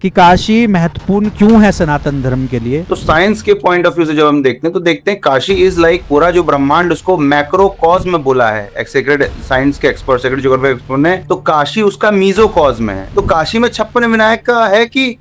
कि काशी महत्वपूर्ण क्यों है सनातन धर्म के लिए। तो साइंस के पॉइंट ऑफ व्यू से जब हम देखते हैं तो देखते हैं काशी इज लाइक पूरा जो ब्रह्मांड उसको मैक्रोकॉस्म में बोला है एक सेक्रेट साइंस के एक्सपर्ट सेक्रेट ज्योग्राफी एक्सपर्ट ने, तो काशी उसका मीजोकॉस्म है। तो काशी में 56 विनायक का है कि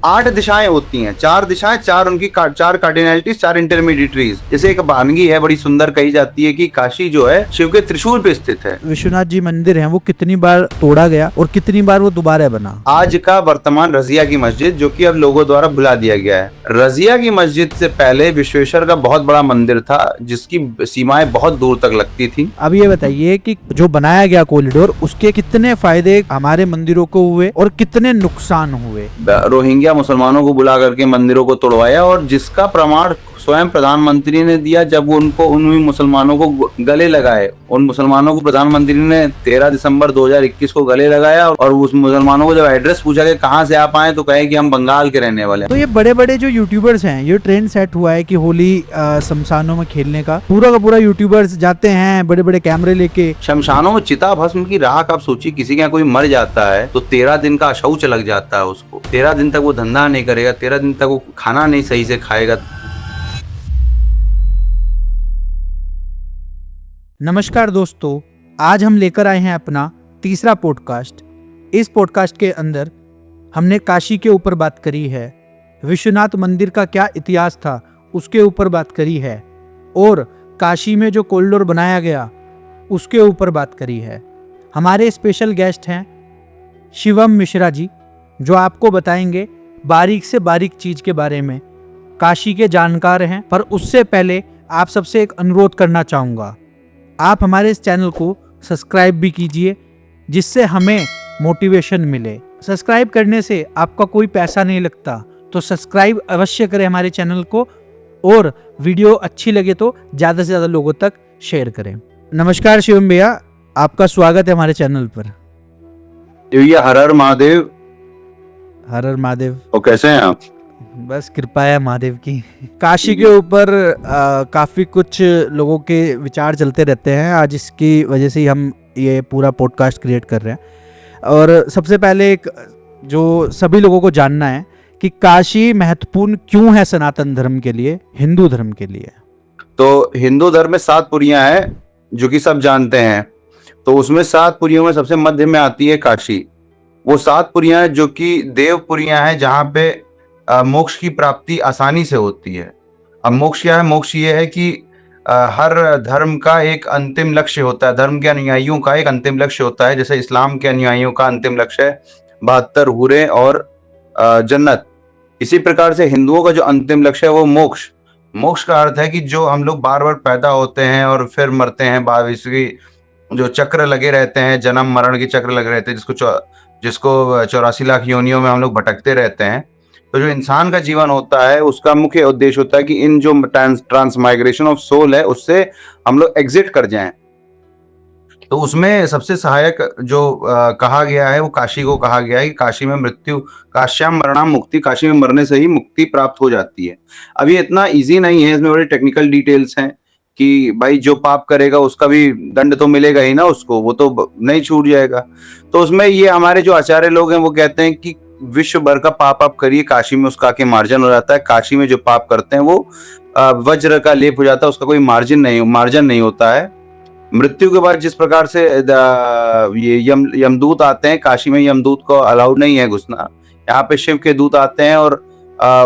8 दिशाएं होती हैं, 4 दिशाएं, 4 उनकी 4 कार्डिनैलिटीज, 4 इंटरमीडिएटरीज। जैसे एक वानगी है बड़ी सुंदर, कही जाती है कि काशी जो है शिव के त्रिशूल पे स्थित है। विश्वनाथ जी मंदिर है वो कितनी बार तोड़ा गया और कितनी बार वो दोबारा बना। आज का वर्तमान रजिया की मस्जिद जो कि अब लोगों द्वारा भुला दिया गया है। रजिया की मस्जिद से पहले विश्वेश्वर का बहुत बड़ा मंदिर था जिसकी सीमाएं बहुत दूर तक लगती थी। अब ये बताइए कि जो बनाया गया कॉरिडोर उसके कितने फायदे हमारे मंदिरों को हुए और कितने नुकसान हुए। रोहिंग्या मुसलमानों को बुला करके मंदिरों को तोड़वाया और जिसका प्रमाण स्वयं प्रधानमंत्री ने दिया जब उनको उन मुसलमानों को गले लगाए। उन मुसलमानों को प्रधानमंत्री ने 13 दिसंबर 2021 को गले लगाया और उस मुसलमानों को जब एड्रेस पूछा कि कहाँ से आप आए तो कहे कि हम बंगाल के रहने वाले हैं। तो ये बड़े बड़े जो यूट्यूबर्स हैं, ये ट्रेंड सेट हुआ है कि होली शमशानों में खेलने का पूरा यूट्यूबर्स जाते हैं बड़े बड़े कैमरे लेके शमशानों में चिता भस्म की राख। आप सोचिए किसी के यहाँ कोई मर जाता है तो 13 दिन का शौच लग जाता है उसको, 13 दिन तक वो धंधा नहीं करेगा, 13 दिन तक वो खाना नहीं सही से खाएगा। नमस्कार दोस्तों, आज हम लेकर आए हैं अपना तीसरा पॉडकास्ट। इस पॉडकास्ट के अंदर हमने काशी के ऊपर बात करी है, विश्वनाथ मंदिर का क्या इतिहास था उसके ऊपर बात करी है और काशी में जो कॉरिडोर बनाया गया उसके ऊपर बात करी है। हमारे स्पेशल गेस्ट हैं शिवम मिश्रा जी, जो आपको बताएंगे बारीक से बारीक चीज़ के बारे में। काशी के जानकार हैं, पर उससे पहले आप सबसे एक अनुरोध करना चाहूँगा, आप हमारे इस चैनल को सब्सक्राइब भी कीजिए जिससे हमें मोटिवेशन मिले। सब्सक्राइब करने से आपका कोई पैसा नहीं लगता, तो सब्सक्राइब अवश्य करें हमारे चैनल को और वीडियो अच्छी लगे तो ज़्यादा से ज़्यादा लोगों तक शेयर करें। नमस्कार शिवम भैया, आपका स्वागत है हमारे चैनल पर। भैया हर हर महादेव। हर हर महादेव। और कैसे हैं आप? बस कृपा है महादेव की। काशी के ऊपर काफ़ी कुछ लोगों के विचार चलते रहते हैं, आज इसकी वजह से ही हम ये पूरा पॉडकास्ट क्रिएट कर रहे हैं। और सबसे पहले एक जो सभी लोगों को जानना है कि काशी महत्वपूर्ण क्यों है सनातन धर्म के लिए, हिंदू धर्म के लिए। तो हिंदू धर्म में 7 पुरियां हैं जो कि सब जानते हैं। तो उसमें 7 पुरियों में सबसे मध्य में आती है काशी। वो 7 पुरियां जो कि देवपुरियां हैं जहाँ पे मोक्ष की प्राप्ति आसानी से होती है। अब मोक्ष क्या है? मोक्ष ये है कि हर धर्म का एक अंतिम लक्ष्य होता है, धर्म के अनुयायियों का एक अंतिम लक्ष्य होता है। जैसे इस्लाम के अनुयायियों का अंतिम लक्ष्य है 72 हूरें और जन्नत। इसी प्रकार से हिंदुओं का जो अंतिम लक्ष्य है वो मोक्ष। मोक्ष का अर्थ है कि जो हम लोग बार बार पैदा होते हैं और फिर मरते हैं, बाद इसकी जो चक्र लगे रहते हैं, जन्म मरण के चक्र लगे रहते हैं, जिसको 84 लाख योनियों में हम लोग भटकते रहते हैं। तो जो इंसान का जीवन होता है उसका मुख्य उद्देश्य होता है कि इन जो ट्रांसमाइग्रेशन ऑफ सोल है उससे हम लोग एग्जिट कर जाएं। तो उसमें सबसे सहायक जो कहा गया है वो काशी को कहा गया है कि काशी में मृत्यु, काश्याम मरणाम मुक्ति, काशी में मरने से ही मुक्ति प्राप्त हो जाती है। अब ये इतना इजी नहीं है, इसमें बड़े टेक्निकल डिटेल्स हैं कि भाई जो पाप करेगा उसका भी दंड तो मिलेगा ही ना उसको, वो तो नहीं छूट जाएगा। तो उसमें ये हमारे जो आचार्य लोग हैं वो कहते हैं कि विश्व भर का पाप आप करिए, काशी में उसका आके मार्जन हो जाता है। काशी में जो पाप करते हैं वो वज्र का लेप हो जाता है, उसका कोई मार्जिन नहीं होता है। मृत्यु के बाद जिस प्रकार से ये यमदूत आते हैं, काशी में यमदूत को अलाउड नहीं है घुसना। यहाँ पे शिव के दूत आते हैं और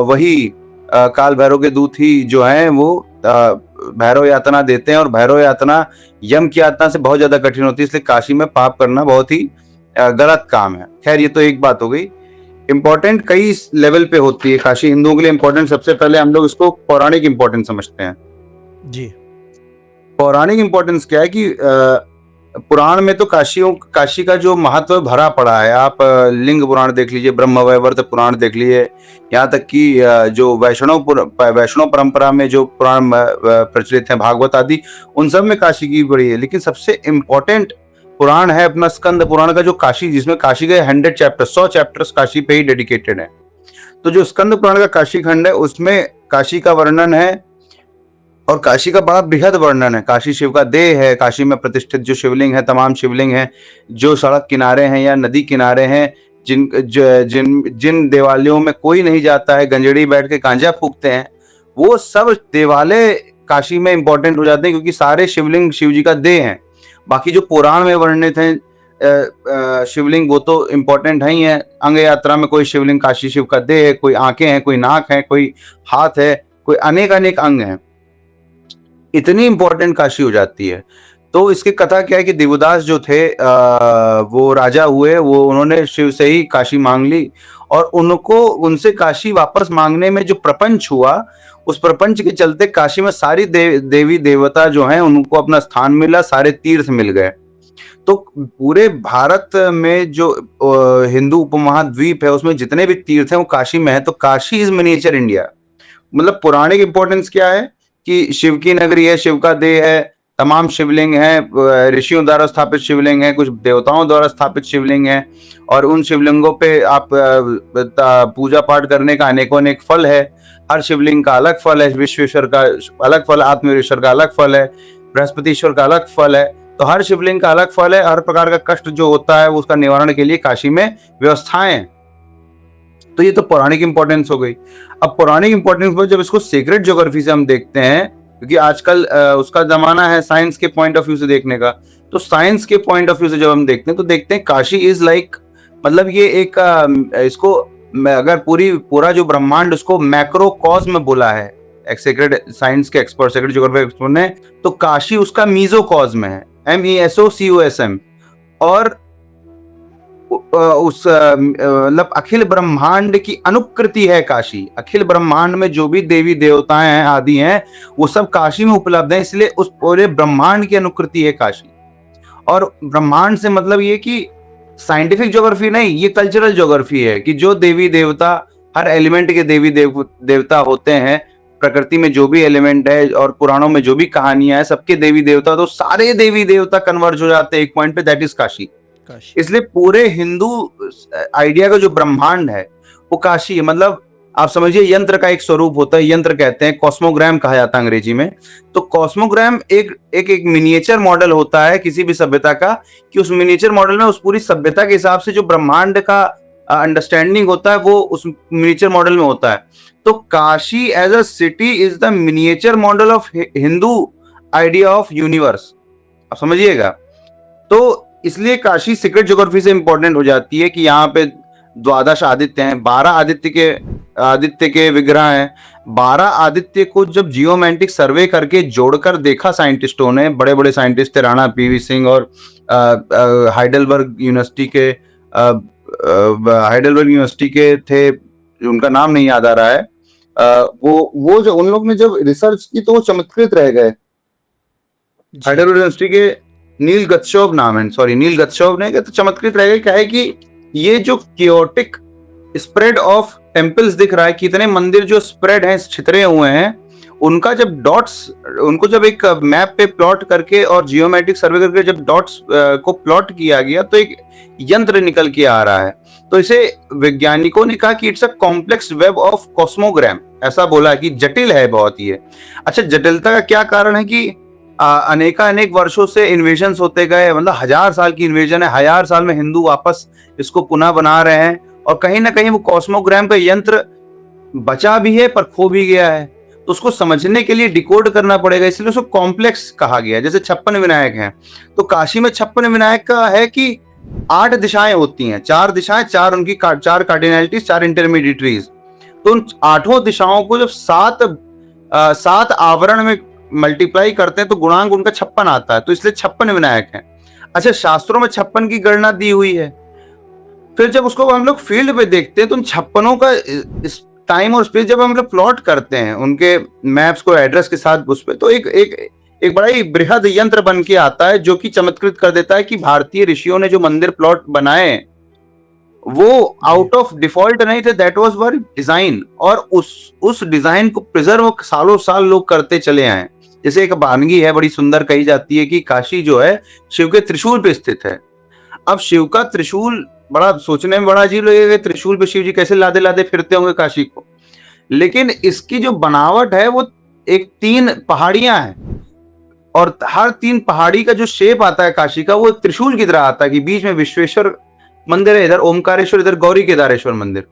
वही काल भैरव के दूत ही जो हैं वो भैरव यातना देते हैं और भैरव यातना यम की यातना से बहुत ज्यादा कठिन होती है, इसलिए काशी में पाप करना बहुत ही गलत काम है। खैर ये तो एक बात हो गई। इम्पोर्टेंट कई लेवल पे होती है काशी हिंदुओं के लिए। इम्पोर्टेंट सबसे पहले हम लोग इसको पौराणिक इम्पोर्टेंस समझते हैं जी। पौराणिक इम्पोर्टेंस क्या है कि पुराण में तो काशी का जो महत्व भरा पड़ा है। आप लिंग पुराण देख लीजिए, ब्रह्म वैवर्त पुराण देख लीजिए, यहाँ तक कि जो वैष्णव परंपरा में जो पुराण प्रचलित है, भागवत आदि, उन सब में काशी की बड़ी है। लेकिन सबसे इम्पोर्टेंट पुराण है अपना स्कंद पुराण का, जो काशी, जिसमें काशी के 100 चैप्टर्स काशी पे ही डेडिकेटेड है। तो जो स्कंद पुराण का काशी खंड है उसमें काशी का वर्णन है और काशी का बड़ा बृहद वर्णन है। काशी शिव का देह है, काशी में प्रतिष्ठित जो शिवलिंग है, तमाम शिवलिंग हैं जो सड़क किनारे हैं या नदी किनारे हैं, जिन देवालयों में कोई नहीं जाता है, गंजेड़ी बैठ के गांजा फूकते हैं, वो सब देवालय काशी में इंपॉर्टेंट हो जाते हैं, क्योंकि सारे शिवलिंग शिव जी का देह हैं। बाकी जो पुराण में वर्णित हैं शिवलिंग, वो तो इम्पोर्टेंट है ही है। अंग यात्रा में कोई शिवलिंग काशी शिव का देह है, कोई आंखें हैं, कोई नाक है, कोई हाथ है, कोई अनेक अनेक अंग हैं। इतनी इंपॉर्टेंट काशी हो जाती है। तो इसकी कथा क्या है कि देवदास जो थे वो राजा हुए, वो उन्होंने शिव से ही काशी मांग ली, और उनको उनसे काशी वापस मांगने में जो प्रपंच हुआ, उस प्रपंच के चलते काशी में सारी देवी देवता जो हैं उनको अपना स्थान मिला, सारे तीर्थ मिल गए। तो पूरे भारत में जो हिंदू उपमहाद्वीप है उसमें जितने भी तीर्थ हैं वो काशी में है। तो काशी इज मिनिएचर इंडिया। मतलब पौराणिक इंपॉर्टेंस क्या है कि शिव की नगरी है, शिव का देह है, तमाम शिवलिंग हैं, ऋषियों द्वारा स्थापित शिवलिंग हैं, कुछ देवताओं द्वारा स्थापित शिवलिंग हैं, और उन शिवलिंगों पे आप पूजा पाठ करने का अनेकों अनेक फल है। हर शिवलिंग का अलग फल है, विश्वेश्वर का अलग फल, आत्मवीरेश्वर का अलग फल है, बृहस्पतिश्वर का अलग फल है। तो हर शिवलिंग का अलग फल है। हर प्रकार का कष्ट जो होता है उसका निवारण के लिए काशी में व्यवस्थाएं हैं। तो ये तो पौराणिक इंपॉर्टेंस हो गई। अब पौराणिक इंपॉर्टेंस पर जब इसको सीक्रेट ज्योग्राफी से हम देखते हैं, क्योंकि आजकल उसका जमाना है साइंस के पॉइंट ऑफ व्यू से देखने का, तो साइंस के पॉइंट ऑफ व्यू से जब हम देखते हैं तो देखते हैं काशी इज लाइक, मतलब ये एक इसको अगर पूरा जो ब्रह्मांड उसको मैक्रोकॉस्म में बोला है एक सीक्रेट साइंस के एक्सपर्ट, सीक्रेट ज्योग्राफी एक्सपर्ट ने, तो काशी उसका मीजोकॉस्म है, MESOCOSM। और उस मतलब अखिल ब्रह्मांड की अनुकृति है काशी। अखिल ब्रह्मांड में जो भी देवी देवताएं हैं आदि हैं वो सब काशी में उपलब्ध हैं, इसलिए उस पूरे ब्रह्मांड की अनुकृति है काशी। और ब्रह्मांड से मतलब ये कि साइंटिफिक ज्योग्राफी नहीं, ये कल्चरल ज्योग्राफी है कि जो देवी देवता, हर एलिमेंट के देवी देवता होते हैं, प्रकृति में जो भी एलिमेंट है और पुराणों में जो भी कहानियां है, सबके देवी देवता, तो सारे देवी देवता कन्वर्ज हो जाते हैं एक पॉइंट पे, दैट इज काशी। इसलिए पूरे हिंदू आइडिया का जो ब्रह्मांड है वो काशी है। मतलब आप समझिए यंत्र का एक स्वरूप होता है, यंत्र कहते हैं, कॉस्मोग्राम कहा जाता है अंग्रेजी में। तो कॉस्मोग्राम एक मिनिएचर मॉडल होता है किसी भी सभ्यता का, कि उस मिनिएचर मॉडल में उस पूरी सभ्यता के हिसाब से जो ब्रह्मांड का अंडरस्टैंडिंग होता है वो उस मिनिएचर मॉडल में होता है। तो Kashi as a city is the miniature model of Hindu idea of universe, आप समझिएगा। तो इसलिए काशी सीक्रेट ज्योग्राफी से इंपॉर्टेंट हो जाती है कि यहाँ पे द्वादश आदित्य हैं, 12 आदित्य के विग्रह हैं। 12 आदित्य को जब जियोमेट्रिक सर्वे करके जोड़कर देखा साइंटिस्टों ने, बड़े बड़े साइंटिस्ट थे, राणा PV सिंह और हाइडेलबर्ग यूनिवर्सिटी के थे, उनका नाम नहीं याद आ रहा है। वो जो उन लोग ने जब रिसर्च की तो वो चमत्कृत रह गए। हाइडेलबर्ग यूनिवर्सिटी के नील गत्शोव नाम है, सॉरी नील गत्शोव ने, तो चमत्कृत रह गए। क्या है कि ये जो कियोटिक स्प्रेड ऑफ टेम्पल्स दिख रहा है, कितने मंदिर जो स्प्रेड हैं, छितरे हुए हैं, उनका जब डॉट्स, उनको जब एक मैप पे प्लॉट करके और जियोमेट्रिक सर्वे करके जब डॉट्स को प्लॉट किया गया तो एक यंत्र निकल के आ रहा है। तो इसे वैज्ञानिकों ने कहा कि it's a complex web of cosmogram, ऐसा बोला कि जटिल है बहुत ये। अच्छा, जटिलता का क्या कारण है कि अनेक वर्षों से इन्वेजन्स होते गए, मतलब 1000 साल की इन्वेजन है, 1000 साल में हिंदू वापस इसको पुनः बना रहे हैं, और कहीं ना कहीं वो कॉस्मोग्राम का यंत्र बचा भी है पर खो भी गया है। तो उसको समझने के लिए डिकोड करना पड़ेगा, इसलिए उसको कॉम्प्लेक्स कहा गया। जैसे 56 विनायक हैं, तो काशी में 56 विनायक का है कि 8 दिशाएं होती हैं, 4 दिशाएं, 4 उनकी 4 कार्डिनैलिटीज, 4 इंटरमीडिएटरीज। तो उन 8 दिशाओं को जब 7 आवरण में मल्टीप्लाई करते हैं तो गुणांक उनका 56 आता है, तो इसलिए 56 विनायक हैं। अच्छा, शास्त्रों में 56 की गणना दी हुई है। फिर जब उसको हम लोग फील्ड पे देखते हैं तो उन 56 का टाइम और स्पेस जब हम लोग प्लॉट करते हैं उनके मैप्स को एड्रेस के साथ उस पे, तो एक बड़ा ही बृहद यंत्र बन के आता है जो कि चमत्कृत कर देता है कि भारतीय ऋषियों ने जो मंदिर प्लॉट बनाए वो आउट ऑफ डिफॉल्ट नहीं थे, दैट वाज वर डिजाइन। और उस डिजाइन को प्रिजर्व सालों साल लोग करते चले आए। जैसे एक वानगी है बड़ी सुंदर, कही जाती है कि काशी जो है शिव के त्रिशूल पे स्थित है। अब शिव का त्रिशूल बड़ा सोचने में बड़ा अजीब लगेगा, त्रिशूल पे शिव जी कैसे लादे लादे फिरते होंगे काशी को, लेकिन इसकी जो बनावट है वो 3 पहाड़ियां हैं, और हर 3 पहाड़ी का जो शेप आता है काशी का वो एक त्रिशूल की तरह आता है कि बीच में विश्वेश्वर मंदिर है, इधर ओमकारेश्वर, इधर गौरी केदारेश्वर मंदिर,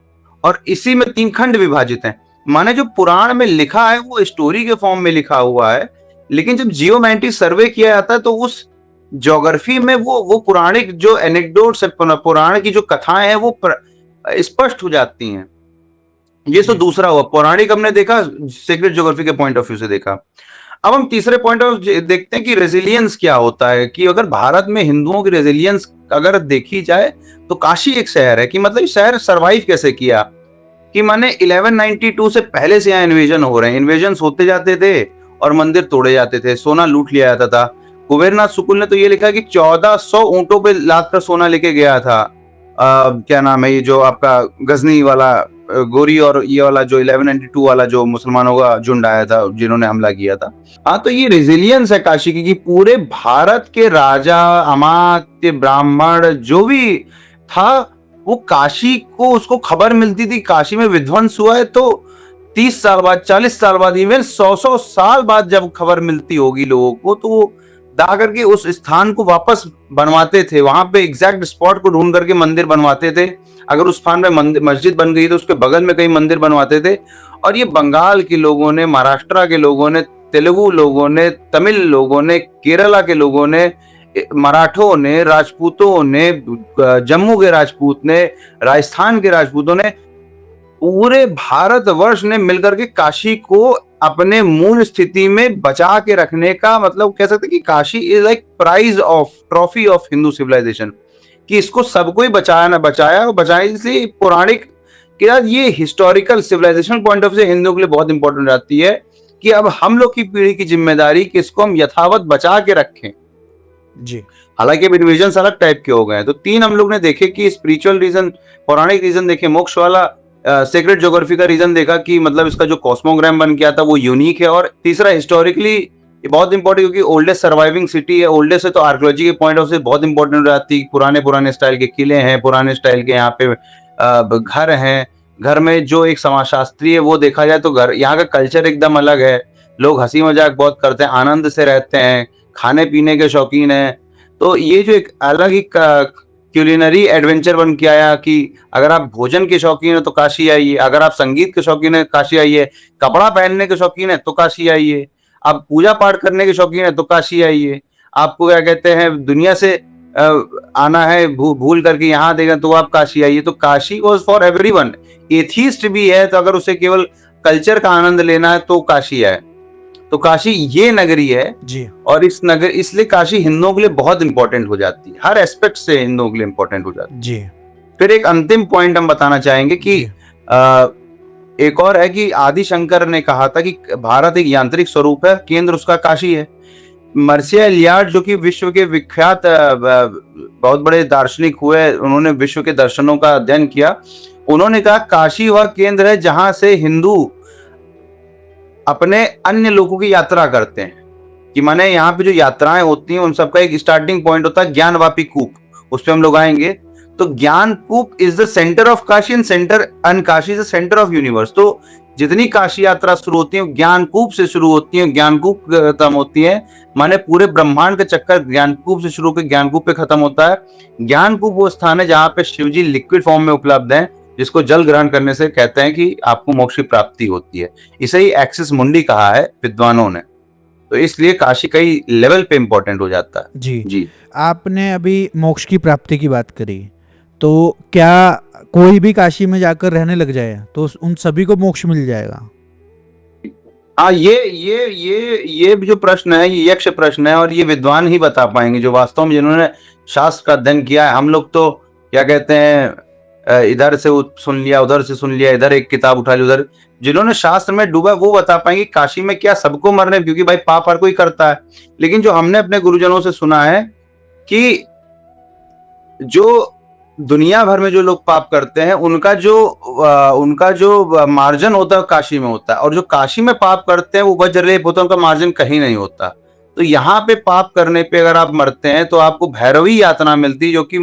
और इसी में 3 खंड विभाजित हैं। माने जो पुराण में लिखा है वो स्टोरी के फॉर्म में लिखा हुआ है, लेकिन जब जियोमेट्री सर्वे किया जाता है तो उस ज्योग्राफी में वो पुराणिक जो एनेक्डोट्स है, पुराण की जो कथाएं हैं वो स्पष्ट हो जाती हैं। ये तो दूसरा हुआ, पौराणिक हमने देखा, सेक्रेट ज्योग्राफी के पॉइंट ऑफ व्यू से देखा। अब हम तीसरे पॉइंट ऑफ देखते हैं कि रेजिलियंस क्या होता है, कि अगर भारत में हिंदुओं की रेजिलियंस अगर देखी जाए तो काशी एक शहर है, कि मतलब शहर सरवाइव कैसे किया, कि माने 1192 से पहले से यहाँ इन्वेजन हो रहे हैं, इन्वेजन होते जाते थे और मंदिर तोड़े जाते थे, सोना लूट लिया जाता था। कुबेरनाथ शुक्ल ने तो ये लिखा कि 1400 ऊंटों पे लाद कर सोना लेके गया था। क्या नाम है ये जो आपका गजनी वाला गोरी और ये वाला जो 1192 वाला जो मुसलमानों का झुंड आया था जिन्होंने हमला किया था। हाँ, तो ये रेजिलियंस है काशी की, कि पूरे भारत के राजा, अमात्य, ब्राह्मण जो भी था वो काशी को, उसको खबर मिलती थी काशी में विध्वंस हुआ है, तो 30 साल बाद, 40 साल बाद, इवन 100 साल बाद जब खबर मिलती होगी लोगों को, तो वो दा करके उस स्थान को वापस बनवाते थे, वहां पे एग्जैक्ट स्पॉट को ढूंढ करके मंदिर बनवाते थे। अगर उस स्थान में मस्जिद बन गई तो उसके बगल में कई मंदिर बनवाते थे। और ये बंगाल के लोगों ने, महाराष्ट्र के लोगों ने, तेलुगु लोगों ने, तमिल लोगों ने, केरला के लोगों ने, मराठों ने, राजपूतों ने, जम्मू के राजपूत ने, राजस्थान के राजपूतों ने, पूरे भारतवर्ष ने मिलकर के काशी को अपने मूल स्थिति में बचा के रखने का, मतलब कह सकते कि Kashi is like prize of, trophy of Hindu civilization, कि इसको सबको ही बचाया ना बचाया, बचाया इसलिए पौराणिक के साथ ये historical civilization point of view से हिंदुओं के लिए बहुत इंपॉर्टेंट रहती है, कि अब हम लोग की पीढ़ी की जिम्मेदारी कि इसको हम यथावत बचा के रखें जी। हालांकि अब रिविजन अलग टाइप के हो गए हैं। तो 3 हम लोग ने देखे कि स्पिरिचुअल रीजन, पौराणिक रीजन देखे, मोक्ष वाला सेक्रेट ज्योग्राफी का रीजन देखा कि मतलब इसका जो कॉस्मोग्राम बन गया था वो यूनिक है, और तीसरा हिस्टोरिकली बहुत इंपॉर्टेंट क्योंकि ओल्डेस्ट सर्वाइविंग सिटी है। ओल्डेस्ट है तो आर्कियोलॉजी के पॉइंट ऑफ से बहुत इंपॉर्टेंट रहती है। पुराने स्टाइल के किले हैं, पुराने स्टाइल के यहाँ पे घर हैं, घर में जो एक समाजशास्त्री है वो देखा जाए तो घर, यहाँ का कल्चर एकदम अलग है, लोग हंसी मजाक बहुत करते हैं, आनंद से रहते हैं, खाने पीने के शौकीन हैं। तो ये जो एक अलग ही क्यूलिनरी एडवेंचर बन के आया, कि अगर आप भोजन के शौकीन है तो काशी आइए, अगर आप संगीत के शौकीन है काशी आइए, कपड़ा पहनने के शौकीन है तो काशी आइए, आप पूजा पाठ करने के शौकीन है तो काशी आइए, आपको क्या कहते हैं दुनिया से आना है भूल करके यहाँ देगा तो आप काशी आइए। तो Kashi was for everyone. Atheist भी है तो अगर उसे केवल कल्चर का आनंद लेना है तो काशी है। तो काशी ये नगरी है जी। और इस नगर, इसलिए काशी हिंदुओं के लिए बहुत इंपॉर्टेंट हो जाती है, हर एस्पेक्ट से हिंदुओं के लिए इंपॉर्टेंट हो जाती है जी। फिर एक अंतिम पॉइंट हम बताना चाहेंगे कि एक और है कि आदि शंकर ने कहा था कि भारत एक यांत्रिक स्वरूप है, केंद्र उसका काशी है। मर्सिया इलियाड जो कि विश्व के विख्यात बहुत बड़े दार्शनिक हुए, उन्होंने विश्व के दर्शनों का अध्ययन किया, उन्होंने कहा काशी वह केंद्र है जहां से हिंदू अपने अन्य लोगों की यात्रा करते हैं। कि माने यहाँ पे जो यात्राएं होती हैं उन सबका एक स्टार्टिंग पॉइंट होता है ज्ञानवापी कूप, उस पर हम लोग आएंगे। तो Gyan Koop is the centre of Kashi and centre and Kashi is the centre of universe. तो जितनी काशी यात्रा शुरू होती है ज्ञानकूप से शुरू होती है, ज्ञानकूप खत्म होती है, माने पूरे ब्रह्मांड का चक्कर ज्ञानकूप से शुरू होकर ज्ञानकूप पे खत्म होता है। ज्ञानकूप वो स्थान है जहाँ पे शिवजी लिक्विड फॉर्म में उपलब्ध है, जिसको जल ग्रहण करने से कहते हैं कि आपको मोक्ष की प्राप्ति होती है। इसे ही एक्सिस मुंडी कहा है विद्वानों ने। तो इसलिए काशी कई लेवल पे इंपॉर्टेंट हो जाता है। जी जी। आपने अभी मोक्ष की प्राप्ति की बात करी, तो क्या कोई भी काशी में जाकर रहने लग जाए तो उन सभी को मोक्ष मिल जाएगा? हाँ, ये जो प्रश्न है ये यक्ष प्रश्न है और ये विद्वान ही बता पाएंगे जो वास्तव में जिन्होंने शास्त्र का अध्ययन किया है। हम लोग तो क्या कहते हैं इधर से सुन लिया, उधर से सुन लिया, इधर एक किताब उठा ली, उधर। जिन्होंने शास्त्र में डूबा वो बता पाएंगे काशी में क्या सबको मरने, क्योंकि भाई पाप हर कोई करता है। लेकिन जो हमने अपने गुरुजनों से सुना है कि जो दुनिया भर में जो लोग पाप करते हैं उनका जो मार्जिन होता है काशी में होता है, और जो काशी में पाप करते हैं वो वज्रलेप होता है, उनका मार्जिन कहीं नहीं होता। तो यहाँ पे पाप करने पे अगर आप मरते हैं तो आपको भैरवी यातना मिलती है, जो कि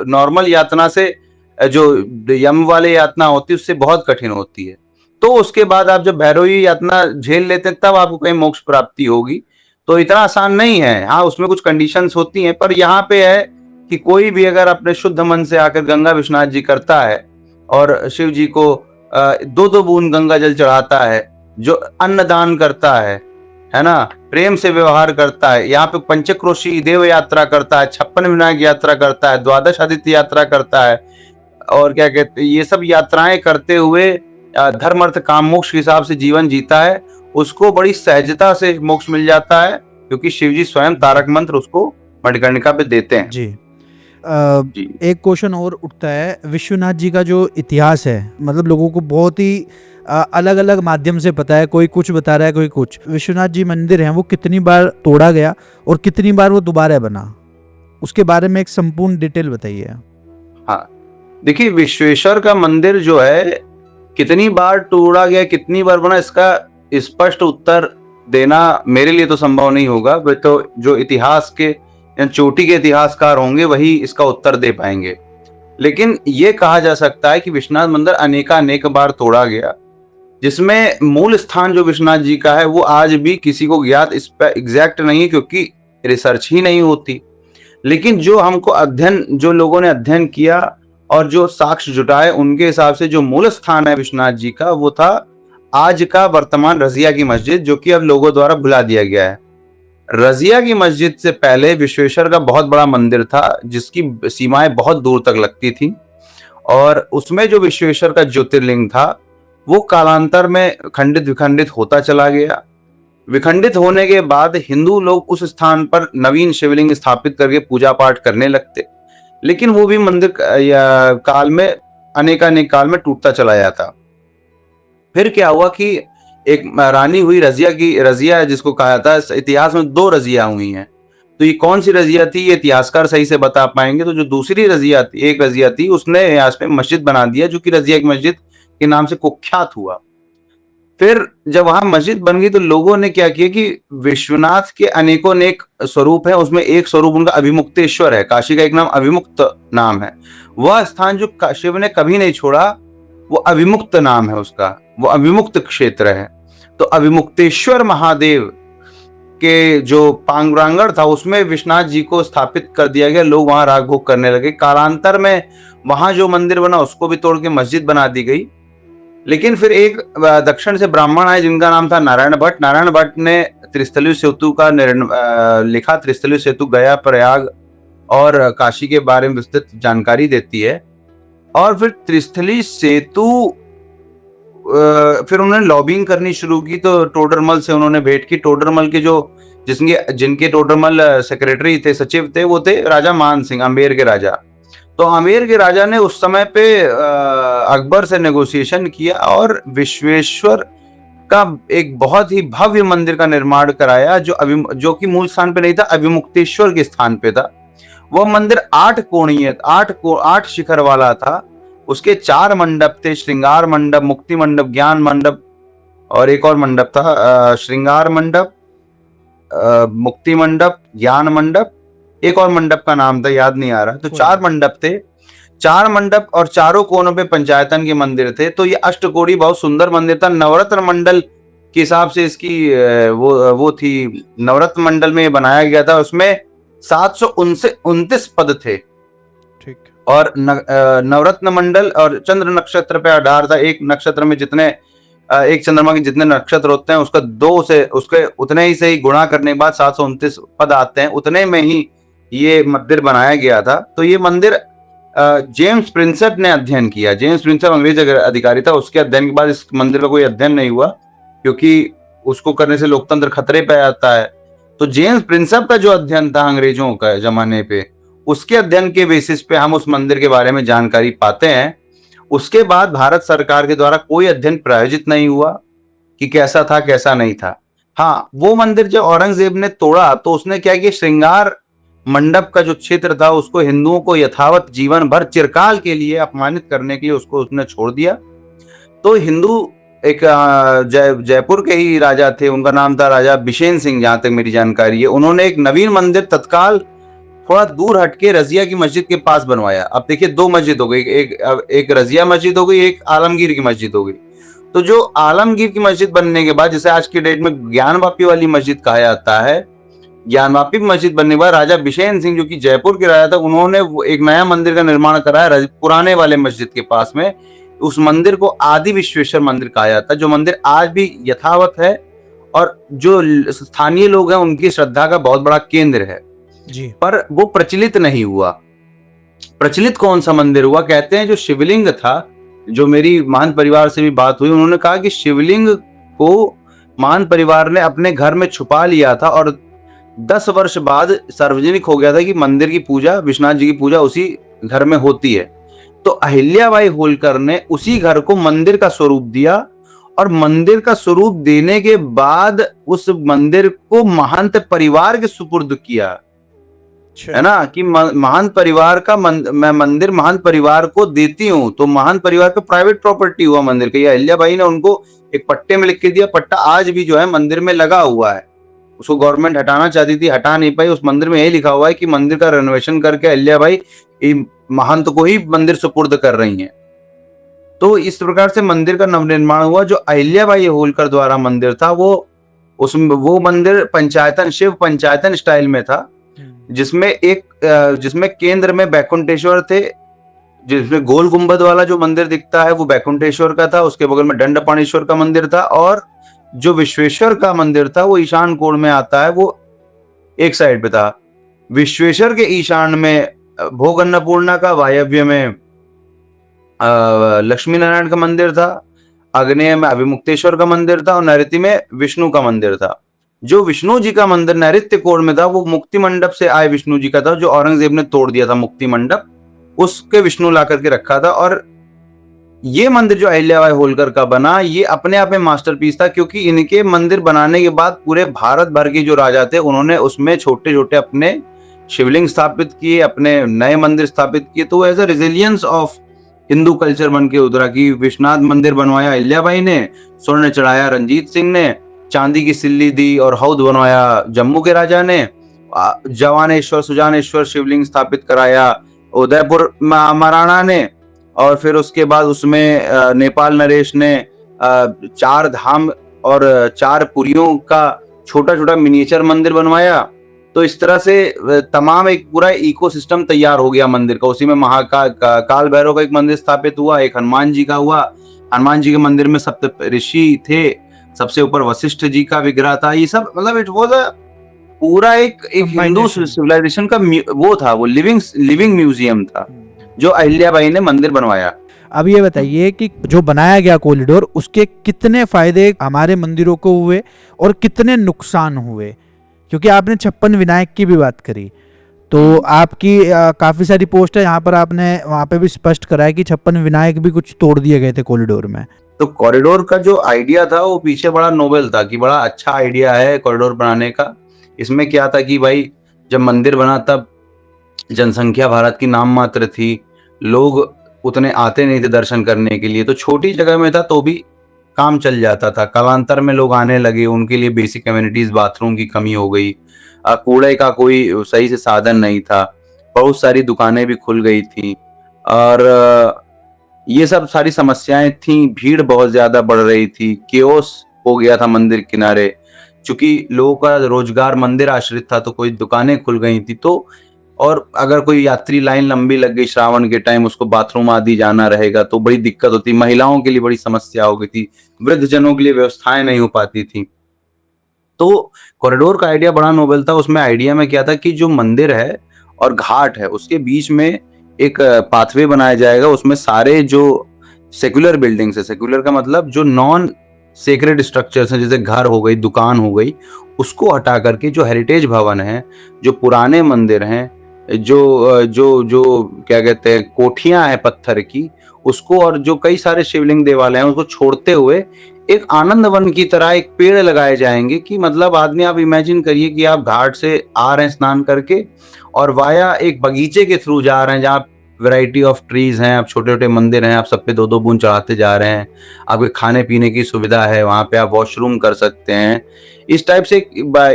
नॉर्मल यातना से, जो यम वाले यातना होती है उससे बहुत कठिन होती है। तो उसके बाद आप जब भैरवी यातना झेल लेते हैं तब आपको कहीं मोक्ष प्राप्ति होगी। तो इतना आसान नहीं है। हाँ, उसमें कुछ कंडीशंस होती हैं, पर यहाँ पे है कि कोई भी अगर अपने शुद्ध मन से आकर गंगा विश्वनाथ जी करता है और शिव जी को 2-2 बूंद गंगा जल चढ़ाता है, जो अन्नदान करता है ना, प्रेम से व्यवहार करता है, यहाँ पे पंचक्रोशी देव यात्रा करता है, 56 विनायक यात्रा करता है, द्वादश आदित्य यात्रा करता है, और क्या कहते हैं, ये सब यात्राएं करते हुए धर्म अर्थ काम मोक्ष के हिसाब से जीवन जीता है, उसको बड़ी सहजता से मोक्ष मिल जाता है, क्योंकि शिव जी स्वयं तारक मंत्र उसको मणिकर्णिका पे देते हैं। जी। जी। एक क्वेश्चन और उठता है, विश्वनाथ जी का जो इतिहास है, मतलब लोगों को बहुत ही अलग अलग माध्यम से पता है, कोई कुछ बता रहा है, कोई कुछ। विश्वनाथ जी मंदिर है वो कितनी बार तोड़ा गया और कितनी बार वो दोबारा बना, उसके बारे में एक संपूर्ण डिटेल बताइए। हाँ, देखिए विश्वेश्वर का मंदिर जो है कितनी बार तोड़ा गया, कितनी बार बना, इसका स्पष्ट उत्तर देना मेरे लिए तो संभव नहीं होगा। वे तो जो इतिहास के या चोटी के इतिहासकार होंगे वही इसका उत्तर दे पाएंगे। लेकिन ये कहा जा सकता है कि विश्वनाथ मंदिर अनेक बार तोड़ा गया, जिसमें मूल स्थान जो विश्वनाथ जी का है वो आज भी किसी को ज्ञात इस पर एग्जैक्ट नहीं है, क्योंकि रिसर्च ही नहीं होती। लेकिन जो हमको अध्ययन, जो लोगों ने अध्ययन किया और जो साक्ष्य जुटाए, उनके हिसाब से जो मूल स्थान है विश्वनाथ जी का वो था आज का वर्तमान रजिया की मस्जिद, जो कि अब लोगों द्वारा भुला दिया गया है। रजिया की मस्जिद से पहले विश्वेश्वर का बहुत बड़ा मंदिर था, जिसकी सीमाएं बहुत दूर तक लगती थी, और उसमें जो विश्वेश्वर का ज्योतिर्लिंग था वो कालांतर में खंडित विखंडित होता चला गया। विखंडित होने के बाद हिंदू लोग उस स्थान पर नवीन शिवलिंग स्थापित करके पूजा पाठ करने लगते, लेकिन वो भी मंदिर या काल में अनेक काल में टूटता चला जाता। फिर क्या हुआ कि एक रानी हुई रजिया की, रजिया जिसको कहा जाता है, इतिहास में 2 रजिया हुई हैं। तो ये कौन सी रजिया थी ये इतिहासकार सही से बता पाएंगे। तो जो दूसरी रजिया थी, एक रजिया थी, उसने यहाँ पे मस्जिद बना दिया, जो कि रजिया की मस्जिद के नाम से कुख्यात हुआ। फिर जब वहां मस्जिद बन गई तो लोगों ने क्या किया कि विश्वनाथ के अनेकों अनेक स्वरूप हैं, उसमें एक स्वरूप उनका अभिमुक्तेश्वर है। काशी का एक नाम अभिमुक्त नाम है। वह स्थान जो शिव ने कभी नहीं छोड़ा, वो अभिमुक्त नाम है उसका, वो अभिमुक्त क्षेत्र है। तो अभिमुक्तेश्वर महादेव के जो पांगरांगण था उसमें विश्वनाथ जी को स्थापित कर दिया गया। लोग वहां राग भोग करने लगे। कालांतर में वहां जो मंदिर बना उसको भी तोड़ के मस्जिद बना दी गई। लेकिन फिर एक दक्षिण से ब्राह्मण आए जिनका नाम था नारायण भट्ट। नारायण भट्ट ने त्रिस्थलीय सेतु का लिखा। त्रिस्थलीय सेतु गया, प्रयाग और काशी के बारे में विस्तृत जानकारी देती है। और फिर त्रिस्थलीय सेतु फिर उन्होंने लॉबिंग करनी शुरू की, तो टोडरमल से उन्होंने भेंट की। टोडरमल के जो जिनके टोडरमल सेक्रेटरी थे, सचिव थे, वो थे राजा मान सिंह, अम्बेर के राजा। तो अमेर के राजा ने उस समय पे अकबर से नेगोशिएशन किया और विश्वेश्वर का एक बहुत ही भव्य मंदिर का निर्माण कराया, जो कि मूल स्थान पे नहीं था, अभिमुक्तेश्वर के स्थान पे था। वह मंदिर 8 कोणीय, 8 शिखर वाला था। उसके 4 मंडप थे, श्रृंगार मंडप, मुक्ति मंडप, ज्ञान मंडप, और एक और मंडप था, श्रृंगार मंडप, मुक्ति मंडप, ज्ञान मंडप, एक और मंडप का नाम था, याद नहीं आ रहा। तो 4 मंडप थे। 4 मंडप और चारों कोनों पे पंचायतन के मंदिर थे। तो ये अष्टकोणी बहुत सुंदर मंदिर था। नवरत्न मंडल के हिसाब से इसकी वो थी, नवरत्न मंडल में बनाया गया था। उसमें 729 पद थे। ठीक। और नवरत्न मंडल और चंद्र नक्षत्र पे आधार था। एक नक्षत्र में जितने, एक चंद्रमा के जितने नक्षत्र होते हैं उसका 2 से, उसके उतने ही से ही गुणा करने के बाद 729 पद आते हैं। उतने में ही ये मंदिर बनाया गया था। तो ये मंदिर जेम्स प्रिंसेप ने अध्ययन किया। जेम्स प्रिंसेप अंग्रेज अधिकारी था। उसके अध्ययन के बाद इस मंदिर का कोई अध्ययन नहीं हुआ, क्योंकि उसको करने से लोकतंत्र खतरे पे आता है। तो जेम्स प्रिंसेप का जो अध्ययन था अंग्रेजों का जमाने पे, उसके अध्ययन के बेसिस पे हम उस मंदिर के बारे में जानकारी पाते हैं। उसके बाद भारत सरकार के द्वारा कोई अध्ययन प्रायोजित नहीं हुआ कि कैसा था कैसा नहीं था। हाँ, वो मंदिर जब औरंगजेब ने तोड़ा तो उसने क्या किया, श्रृंगार मंडप का जो क्षेत्र था उसको हिंदुओं को यथावत जीवन भर चिरकाल के लिए अपमानित करने के लिए उसको उसने छोड़ दिया। तो हिंदू एक जयपुर के ही राजा थे, उनका नाम था राजा बिशेन सिंह, जहां तक मेरी जानकारी है। उन्होंने एक नवीन मंदिर तत्काल थोड़ा दूर हटके रजिया की मस्जिद के पास बनवाया। अब देखिए 2 मस्जिद हो गई, एक रजिया मस्जिद हो गई, एक आलमगीर की मस्जिद हो गई। तो जो आलमगीर की मस्जिद बनने के बाद, जिसे आज की डेट में ज्ञान वापी वाली मस्जिद कहा जाता है, ज्ञानवापी मस्जिद बनने के बाद राजा बिशेन सिंह जो कि जयपुर के राजा था, उन्होंने एक नया मंदिर का निर्माण कराया पुराने वाले मस्जिद के पास में। उस मंदिर को आदि विश्वेश्वर मंदिर कहा जाता है, जो मंदिर आज भी यथावत है और जो स्थानीय लोग हैं उनकी श्रद्धा का बहुत बड़ा केंद्र है जी। पर वो प्रचलित नहीं हुआ। प्रचलित कौन सा मंदिर हुआ? कहते हैं जो शिवलिंग था, जो मेरी महंत परिवार से भी बात हुई, उन्होंने कहा कि शिवलिंग को महंत परिवार ने अपने घर में छुपा लिया था और 10 वर्ष बाद सार्वजनिक हो गया था कि मंदिर की पूजा, विश्वनाथ जी की पूजा उसी घर में होती है। तो अहिल्याबाई होलकर ने उसी घर को मंदिर का स्वरूप दिया और मंदिर का स्वरूप देने के बाद उस मंदिर को महंत परिवार के सुपुर्द किया, है ना, कि महंत परिवार का मैं मंदिर महंत परिवार को देती हूँ, तो महंत परिवार का प्राइवेट प्रॉपर्टी हुआ मंदिर का। ये अहिल्याबाई ने उनको एक पट्टे में लिख के दिया। पट्टा आज भी जो है मंदिर में लगा हुआ है। उसको गवर्नमेंट हटाना चाहती थी, हटा नहीं पाई। उस मंदिर में यही लिखा हुआ है कि मंदिर का रेनोवेशन करके अहिल्याबाई महंत को ही मंदिर सुपुर्द कर रही हैं। तो इस प्रकार से मंदिर का नवनिर्माण हुआ। जो अहिल्याबाई होलकर द्वारा मंदिर था वो मंदिर पंचायतन, शिव पंचायतन स्टाइल में था, जिसमें केंद्र में बैकुंठेश्वर थे, जिसमें गोल गुंबद वाला जो मंदिर दिखता है वो बैकुंठेश्वर का था। उसके बगल में दंडपाणेश्वर का मंदिर था और जो विश्वेश्वर का मंदिर था वो ईशान कोण में आता है, वो एक साइड पे था। विश्वेश्वर के ईशान में भोग अन्नपूर्णा का, वायव्य में लक्ष्मी नारायण का मंदिर था, आग्नेय में अभिमुक्तेश्वर का मंदिर था और नैऋत्य में विष्णु का मंदिर था। जो विष्णु जी का मंदिर नैऋत्य कोण में था वो मुक्ति मंडप से आए विष्णु जी का था, जो औरंगजेब ने तोड़ दिया था मुक्ति मंडप, उसके विष्णु ला करके रखा था। और ये मंदिर जो अहिल्याबाई होलकर का बना, ये अपने आप में मास्टरपीस था, क्योंकि इनके मंदिर बनाने के बाद पूरे भारत भर के जो राजा थे उन्होंने उसमें छोटे छोटे अपने शिवलिंग स्थापित किए, अपने नए मंदिर स्थापित किए। तो as a resilience of Hindu culture बन के उतरा कि विश्वनाथ मंदिर बनवाया अहिल्याबाई ने, स्वर्ण चढ़ाया रंजीत सिंह ने, चांदी की सिल्ली दी और हौद बनवाया जम्मू के राजा ने, जवानेश्वर सुजानेश्वर शिवलिंग स्थापित कराया उदयपुर महाराणा ने, और फिर उसके बाद उसमें नेपाल नरेश ने 4 धाम और 4 पुरियों का छोटा छोटा मिनिएचर मंदिर बनवाया। तो इस तरह से तमाम एक पूरा इकोसिस्टम तैयार हो गया मंदिर का। उसी में काल भैरव का एक मंदिर स्थापित हुआ, एक हनुमान जी का हुआ। हनुमान जी के मंदिर में सप्त ऋषि थे, सबसे ऊपर वशिष्ठ जी का विग्रह था। ये सब मतलब इट वाज अ पूरा एक हिंदू सिविलाइजेशन का वो था, वो लिविंग म्यूजियम था जो अहिल्याबाई ने मंदिर बनवाया। अब ये बताइए कि जो बनाया गया कॉरिडोर, उसके कितने फायदे हमारे मंदिरों को हुए और कितने नुकसान हुए? क्योंकि आपने 56 विनायक की भी बात करी, तो आपकी काफी सारी पोस्ट है, यहाँ पर आपने वहाँ पे भी स्पष्ट करा है कि 56 विनायक भी कुछ तोड़ दिए गए थे कॉरिडोर में। तो कॉरिडोर का जो आइडिया था वो पीछे बड़ा नोबेल था, कि बड़ा अच्छा आइडिया है कॉरिडोर बनाने का। इसमें क्या था कि भाई जब मंदिर बना तब जनसंख्या भारत की नाम मात्र थी, लोग उतने आते नहीं थे दर्शन करने के लिए, तो छोटी जगह में था तो भी काम चल जाता था। कालांतर में लोग आने लगे, उनके लिए बेसिक कम्युनिटीज, बाथरूम की कमी हो गई, कूड़े का कोई सही से साधन नहीं था, बहुत सारी दुकानें भी खुल गई थी और ये सब सारी समस्याएं थी। भीड़ बहुत ज्यादा बढ़ रही थी, केओस हो गया था मंदिर किनारे, चूंकि लोगों का रोजगार मंदिर आश्रित था तो कोई दुकानें खुल गई थी। तो और अगर कोई यात्री लाइन लंबी लग गई श्रावण के टाइम, उसको बाथरूम आदि जाना रहेगा तो बड़ी दिक्कत होती, महिलाओं के लिए बड़ी समस्या हो गई थी, वृद्ध जनों के लिए व्यवस्थाएं नहीं हो पाती थी। तो कॉरिडोर का आइडिया बड़ा नोबेल था। उसमें आइडिया में क्या था कि जो मंदिर है और घाट है उसके बीच में एक पाथवे बनाया जाएगा, उसमें सारे जो सेक्युलर बिल्डिंग्स है, सेक्युलर का मतलब जो नॉन सेक्रेड स्ट्रक्चर्स हैं, जैसे घर हो गई, दुकान हो गई, उसको हटा करके जो हेरिटेज भवन है, जो पुराने मंदिर हैं, जो जो जो क्या कहते हैं कोठियां हैं पत्थर की, उसको, और जो कई सारे शिवलिंग देवालय हैं उसको छोड़ते हुए एक आनंद वन की तरह एक पेड़ लगाए जाएंगे। कि मतलब आदमी, आप इमेजिन करिए कि आप घाट से आ रहे हैं स्नान करके और वाया एक बगीचे के थ्रू जा रहे हैं जहाँ वैरायटी ऑफ ट्रीज हैं, आप छोटे छोटे मंदिर हैं, आप सब पे 2-2 बूंद चढ़ाते जा रहे हैं, आपके खाने पीने की सुविधा है, वहाँ पे आप वॉशरूम कर सकते हैं। इस टाइप से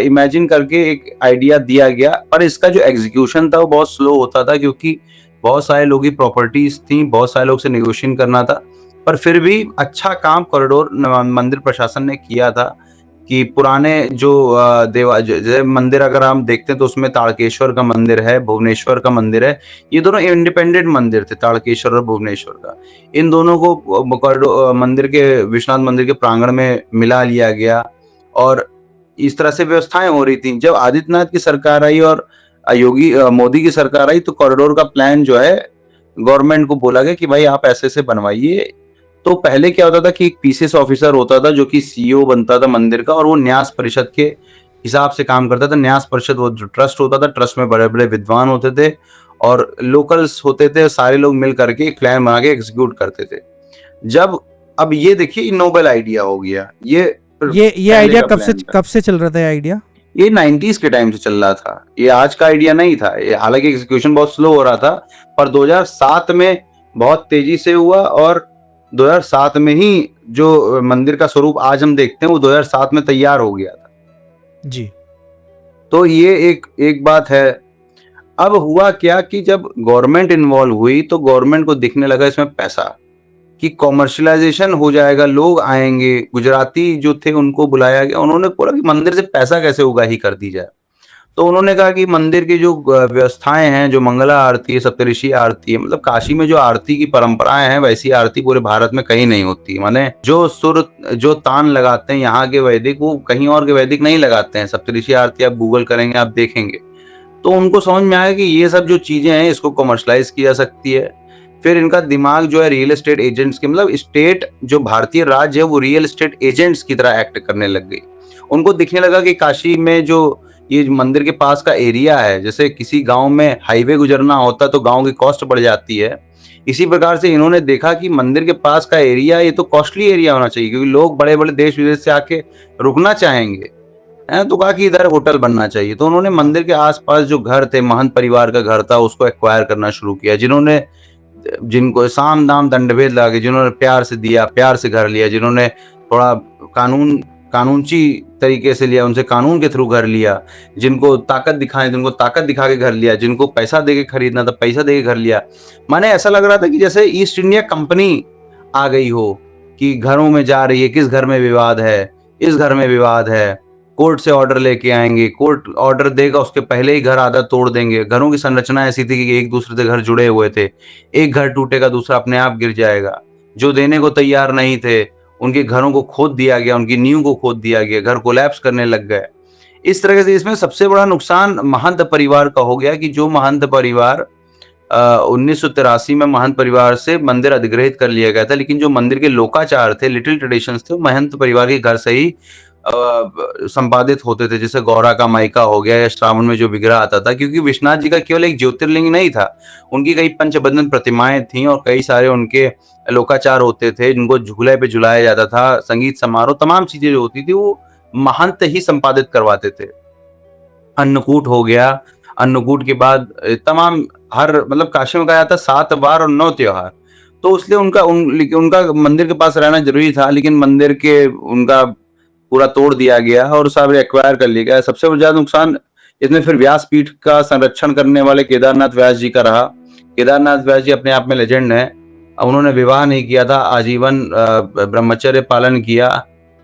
इमेजिन करके एक आइडिया दिया गया, पर इसका जो एग्जीक्यूशन था वो बहुत स्लो होता था, क्योंकि बहुत सारे लोगों की प्रॉपर्टीज थी, बहुत सारे लोग से नेगोशिएशन करना था। पर फिर भी अच्छा काम कॉरिडोर मंदिर प्रशासन ने किया था। कि पुराने जो जैसे मंदिर अगर हम देखते हैं तो उसमें ताड़केश्वर का मंदिर है, भुवनेश्वर का मंदिर है। ये दोनों इंडिपेंडेंट मंदिर थे, ताड़केश्वर और भुवनेश्वर का। इन दोनों को मंदिर के, विश्वनाथ मंदिर के प्रांगण में मिला लिया गया और इस तरह से व्यवस्थाएं हो रही थी। जब आदित्यनाथ की सरकार आई और मोदी की सरकार आई तो कॉरिडोर का प्लान जो है गवर्नमेंट को बोला गया कि भाई आप ऐसे ऐसे बनवाइए। तो पहले क्या होता था कि एक पीसीएस ऑफिसर होता था जो कि सीईओ बनता था मंदिर का, और वो न्यास परिषद के हिसाब से काम करता था। न्यास परिषद वो जो ट्रस्ट होता था, ट्रस्ट में बड़े बड़े विद्वान होते थे और लोकल्स होते थे, सारे लोग मिल करके एक प्लान बना के एग्जीक्यूट करते थे। जब अब ये देखिए नोबेल आइडिया हो गया, ये ये आइडिया कब से चल रहा था ये आइडिया? ये 90s के टाइम से चल रहा था, ये आज का आइडिया नहीं था। ये हालांकि एग्जीक्यूशन बहुत स्लो हो रहा था, पर 2007 में बहुत तेजी से हुआ और 2007 में ही जो मंदिर का स्वरूप आज हम देखते हैं वो 2007 में तैयार हो गया था जी। तो ये एक बात है। अब हुआ क्या कि जब गवर्नमेंट इन्वॉल्व हुई तो गवर्नमेंट को दिखने लगा इसमें पैसा, कि कॉमर्शलाइजेशन हो जाएगा, लोग आएंगे। गुजराती जो थे उनको बुलाया गया, उन्होंने बोला कि मंदिर से पैसा कैसे उगाही कर दी जाए। तो उन्होंने कहा कि मंदिर की जो व्यवस्थाएं हैं, जो मंगला आरती है, सप्तऋषि आरती है, मतलब काशी में जो आरती की परंपराएं हैं वैसी आरती पूरे भारत में कहीं नहीं होती। माने जो सुर जो तान लगाते हैं यहाँ के वैदिक, वो कहीं और के वैदिक नहीं लगाते हैं। सप्तऋषि आरती आप गूगल करेंगे, आप देखेंगे। तो उनको समझ में आया कि ये सब जो चीजें हैं इसको कमर्शलाइज की जा सकती है। फिर इनका दिमाग जो है रियल एस्टेट एजेंट्स के, मतलब स्टेट जो भारतीय राज्य है वो रियल एस्टेट एजेंट्स की तरह एक्ट करने लग गई। उनको दिखने लगा कि काशी में जो ये मंदिर के पास का एरिया है, जैसे किसी गांव में हाईवे गुजरना होता तो गांव की कॉस्ट बढ़ जाती है, इसी प्रकार से इन्होंने देखा कि मंदिर के पास का एरिया ये तो कॉस्टली एरिया होना चाहिए, क्योंकि लोग बड़े बड़े देश विदेश से आके रुकना चाहेंगे। तो कहा कि इधर होटल बनना चाहिए। तो उन्होंने मंदिर के आसपास जो घर थे, महंत परिवार का घर था, उसको एक्वायर करना शुरू किया। जिनको साम दाम दंडभेद लगा के, जिन्होंने प्यार से दिया, प्यार से घर लिया, जिन्होंने थोड़ा कानूनची तरीके से लिया, उनसे कानून के थ्रू घर लिया, जिनको ताकत दिखाए जिनको ताकत दिखा के घर लिया, जिनको पैसा दे के खरीदना था पैसा दे के घर लिया। माने ऐसा लग रहा था कि जैसे ईस्ट इंडिया कंपनी आ गई हो, कि घरों में जा रही है, किस घर में विवाद है, इस घर में विवाद है, कोर्ट से ऑर्डर लेके आएंगे, कोर्ट ऑर्डर देगा उसके पहले ही घर आधा तोड़ देंगे। घरों की संरचना ऐसी थी कि एक दूसरे से घर जुड़े हुए थे, एक घर टूटेगा दूसरा अपने आप गिर जाएगा। जो देने को तैयार नहीं थे उनके घरों को खोद दिया गया, उनकी नींव को खोद दिया गया, घर कोलैप्स करने लग गए। इस तरह से इसमें सबसे बड़ा नुकसान महंत परिवार का हो गया, कि जो महंत परिवार 1983 में महंत परिवार से मंदिर अधिग्रहित कर लिया गया था, लेकिन जो मंदिर के लोकाचार थे, लिटिल ट्रेडिशंस थे, वो महंत परिवार के घर से ही संपादित होते थे। जैसे गौरा का मायका हो गया, या श्रावण में जो विग्रह आता था, क्योंकि विश्वनाथ जी का केवल एक ज्योतिर्लिंग नहीं था, उनकी कई पंचबंधन प्रतिमाएं थीं और कई सारे उनके लोकाचार होते थे, जिनको झूले पे झुलाया जाता था, संगीत समारोह, तमाम चीजें जो होती थी वो महंत ही संपादित करवाते थे। अन्नकूट हो गया, अन्नकूट के बाद तमाम मतलब काशी में कहा जाता 7 बार और 9 त्योहार। तो इसलिए उनका मंदिर के पास रहना जरूरी था, लेकिन मंदिर के उनका पूरा तोड़ दिया गया और सब एक्वायर कर लिया गया। सबसे ज्यादा नुकसान इसमें फिर व्यासपीठ का संरक्षण करने वाले केदारनाथ व्यास जी का रहा। केदारनाथ व्यास जी अपने आप में लेजेंड है। उन्होंने विवाह नहीं किया था, आजीवन ब्रह्मचर्य पालन किया,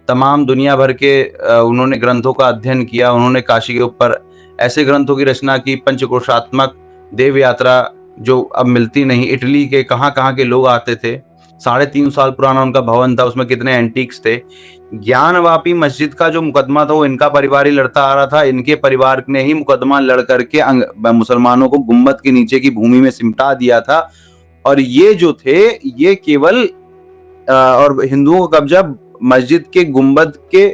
तमाम दुनिया भर के उन्होंने ग्रंथों का अध्ययन किया। उन्होंने काशी के ऊपर ऐसे ग्रंथों की रचना की, पंचकोशात्मक देव यात्रा जो अब मिलती नहीं। इटली के कहाँ के लोग आते थे। 3.5 साल पुराना उनका भवन था, उसमें कितने एंटीक्स थे। ज्ञानवापी मस्जिद का जो मुकदमा था वो इनका परिवार ही लड़ता आ रहा था। इनके परिवार ने ही मुकदमा लड़ करके मुसलमानों को गुम्बद के नीचे की भूमि में सिमटा दिया था। और ये जो थे ये केवल और हिंदुओं का कब्जा मस्जिद के गुम्बद के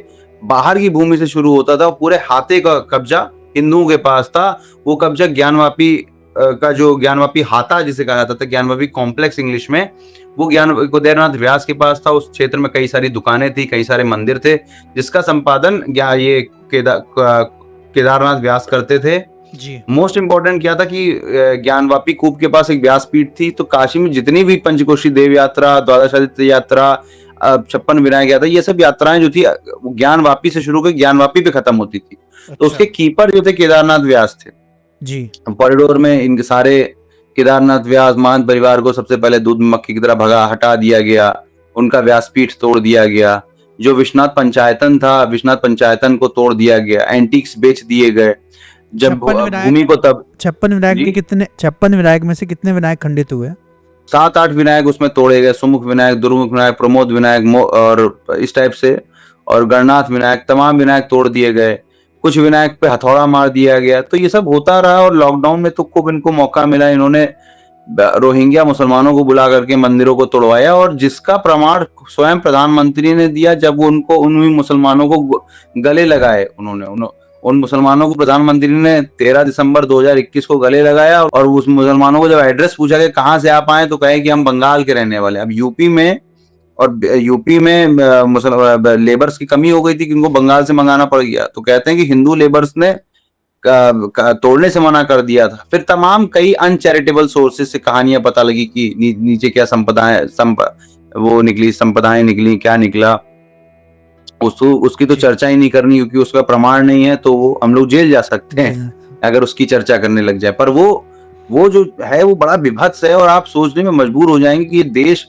बाहर की भूमि से शुरू होता था। पूरे हाथे का कब्जा हिंदुओं के पास था। वो कब्जा ज्ञानवापी का जो ज्ञानवापी हाता जिसे कहा जाता था, ज्ञानवापी कॉम्प्लेक्स इंग्लिश में, वो केदारनाथ व्यास के पास था। उस क्षेत्र में कई सारी दुकानें थी, कई सारे मंदिर थे, जिसका संपादन ये केदारनाथ व्यास करते थे जी। मोस्ट इंपॉर्टेंट क्या था कि ज्ञानवापी कूप के पास एक व्यासपीठ थी। तो काशी में जितनी भी पंचकोशी देव यात्रा, द्वादशादित्य यात्रा, 56 विनायक यात्रा, ये सब यात्राएं जो थी ज्ञानवापी से शुरू कर ज्ञानवापी पे खत्म होती थी। तो उसके कीपर जो थे केदारनाथ व्यास थे जी। कॉरिडोर में इनके सारे केदारनाथ व्यास महंत परिवार को सबसे पहले दूध मक्खी की तरह हटा दिया गया, उनका व्यासपीठ तोड़ दिया गया। जो विश्वनाथ पंचायतन था, विश्वनाथ पंचायतन को तोड़ दिया गया, एंटीक्स बेच दिए गए। जब छप्पन विनायक भूमि को तब 56 विनायक जी के कितने 56 विनायक में से कितने विनायक खंडित हुए? 7-8 विनायक उसमें तोड़े गए, सुमुख विनायक, दुर्मुख विनायक, प्रमोद विनायक और इस टाइप से, और गणनाथ विनायक, तमाम विनायक तोड़ दिए गए। कुछ विनायक पे हथौड़ा मार दिया गया। तो ये सब होता रहा, और लॉकडाउन में तो खूब इनको मौका मिला, इन्होंने रोहिंग्या मुसलमानों को बुला करके मंदिरों को तोड़वाया, और जिसका प्रमाण स्वयं प्रधानमंत्री ने दिया जब वो उनको उन मुसलमानों को गले लगाए। उन मुसलमानों को प्रधानमंत्री ने 13 दिसंबर 2021 को गले लगाया, और उस मुसलमानों को जब एड्रेस पूछा कि कहाँ से आप आए, तो कहे कि हम बंगाल के रहने वाले। अब यूपी में लेबर्स की कमी हो गई थी, कि उनको बंगाल से मंगाना पड़ गया। तो कहते हैं कि हिंदू लेबर्स ने तोड़ने से मना कर दिया था। फिर तमाम कई अनचैरिटेबल सोर्सेज से कहानियां पता लगी कि नीचे क्या वो निकली, संपदाएं निकली, क्या निकला। उसकी तो चर्चा ही नहीं करनी, क्योंकि उसका प्रमाण नहीं है, तो वो हम लोग जेल जा सकते हैं अगर उसकी चर्चा करने लग जाए। पर वो जो है वो बड़ा विभत्स है, और आप सोचने में मजबूर हो जाएंगे कि ये देश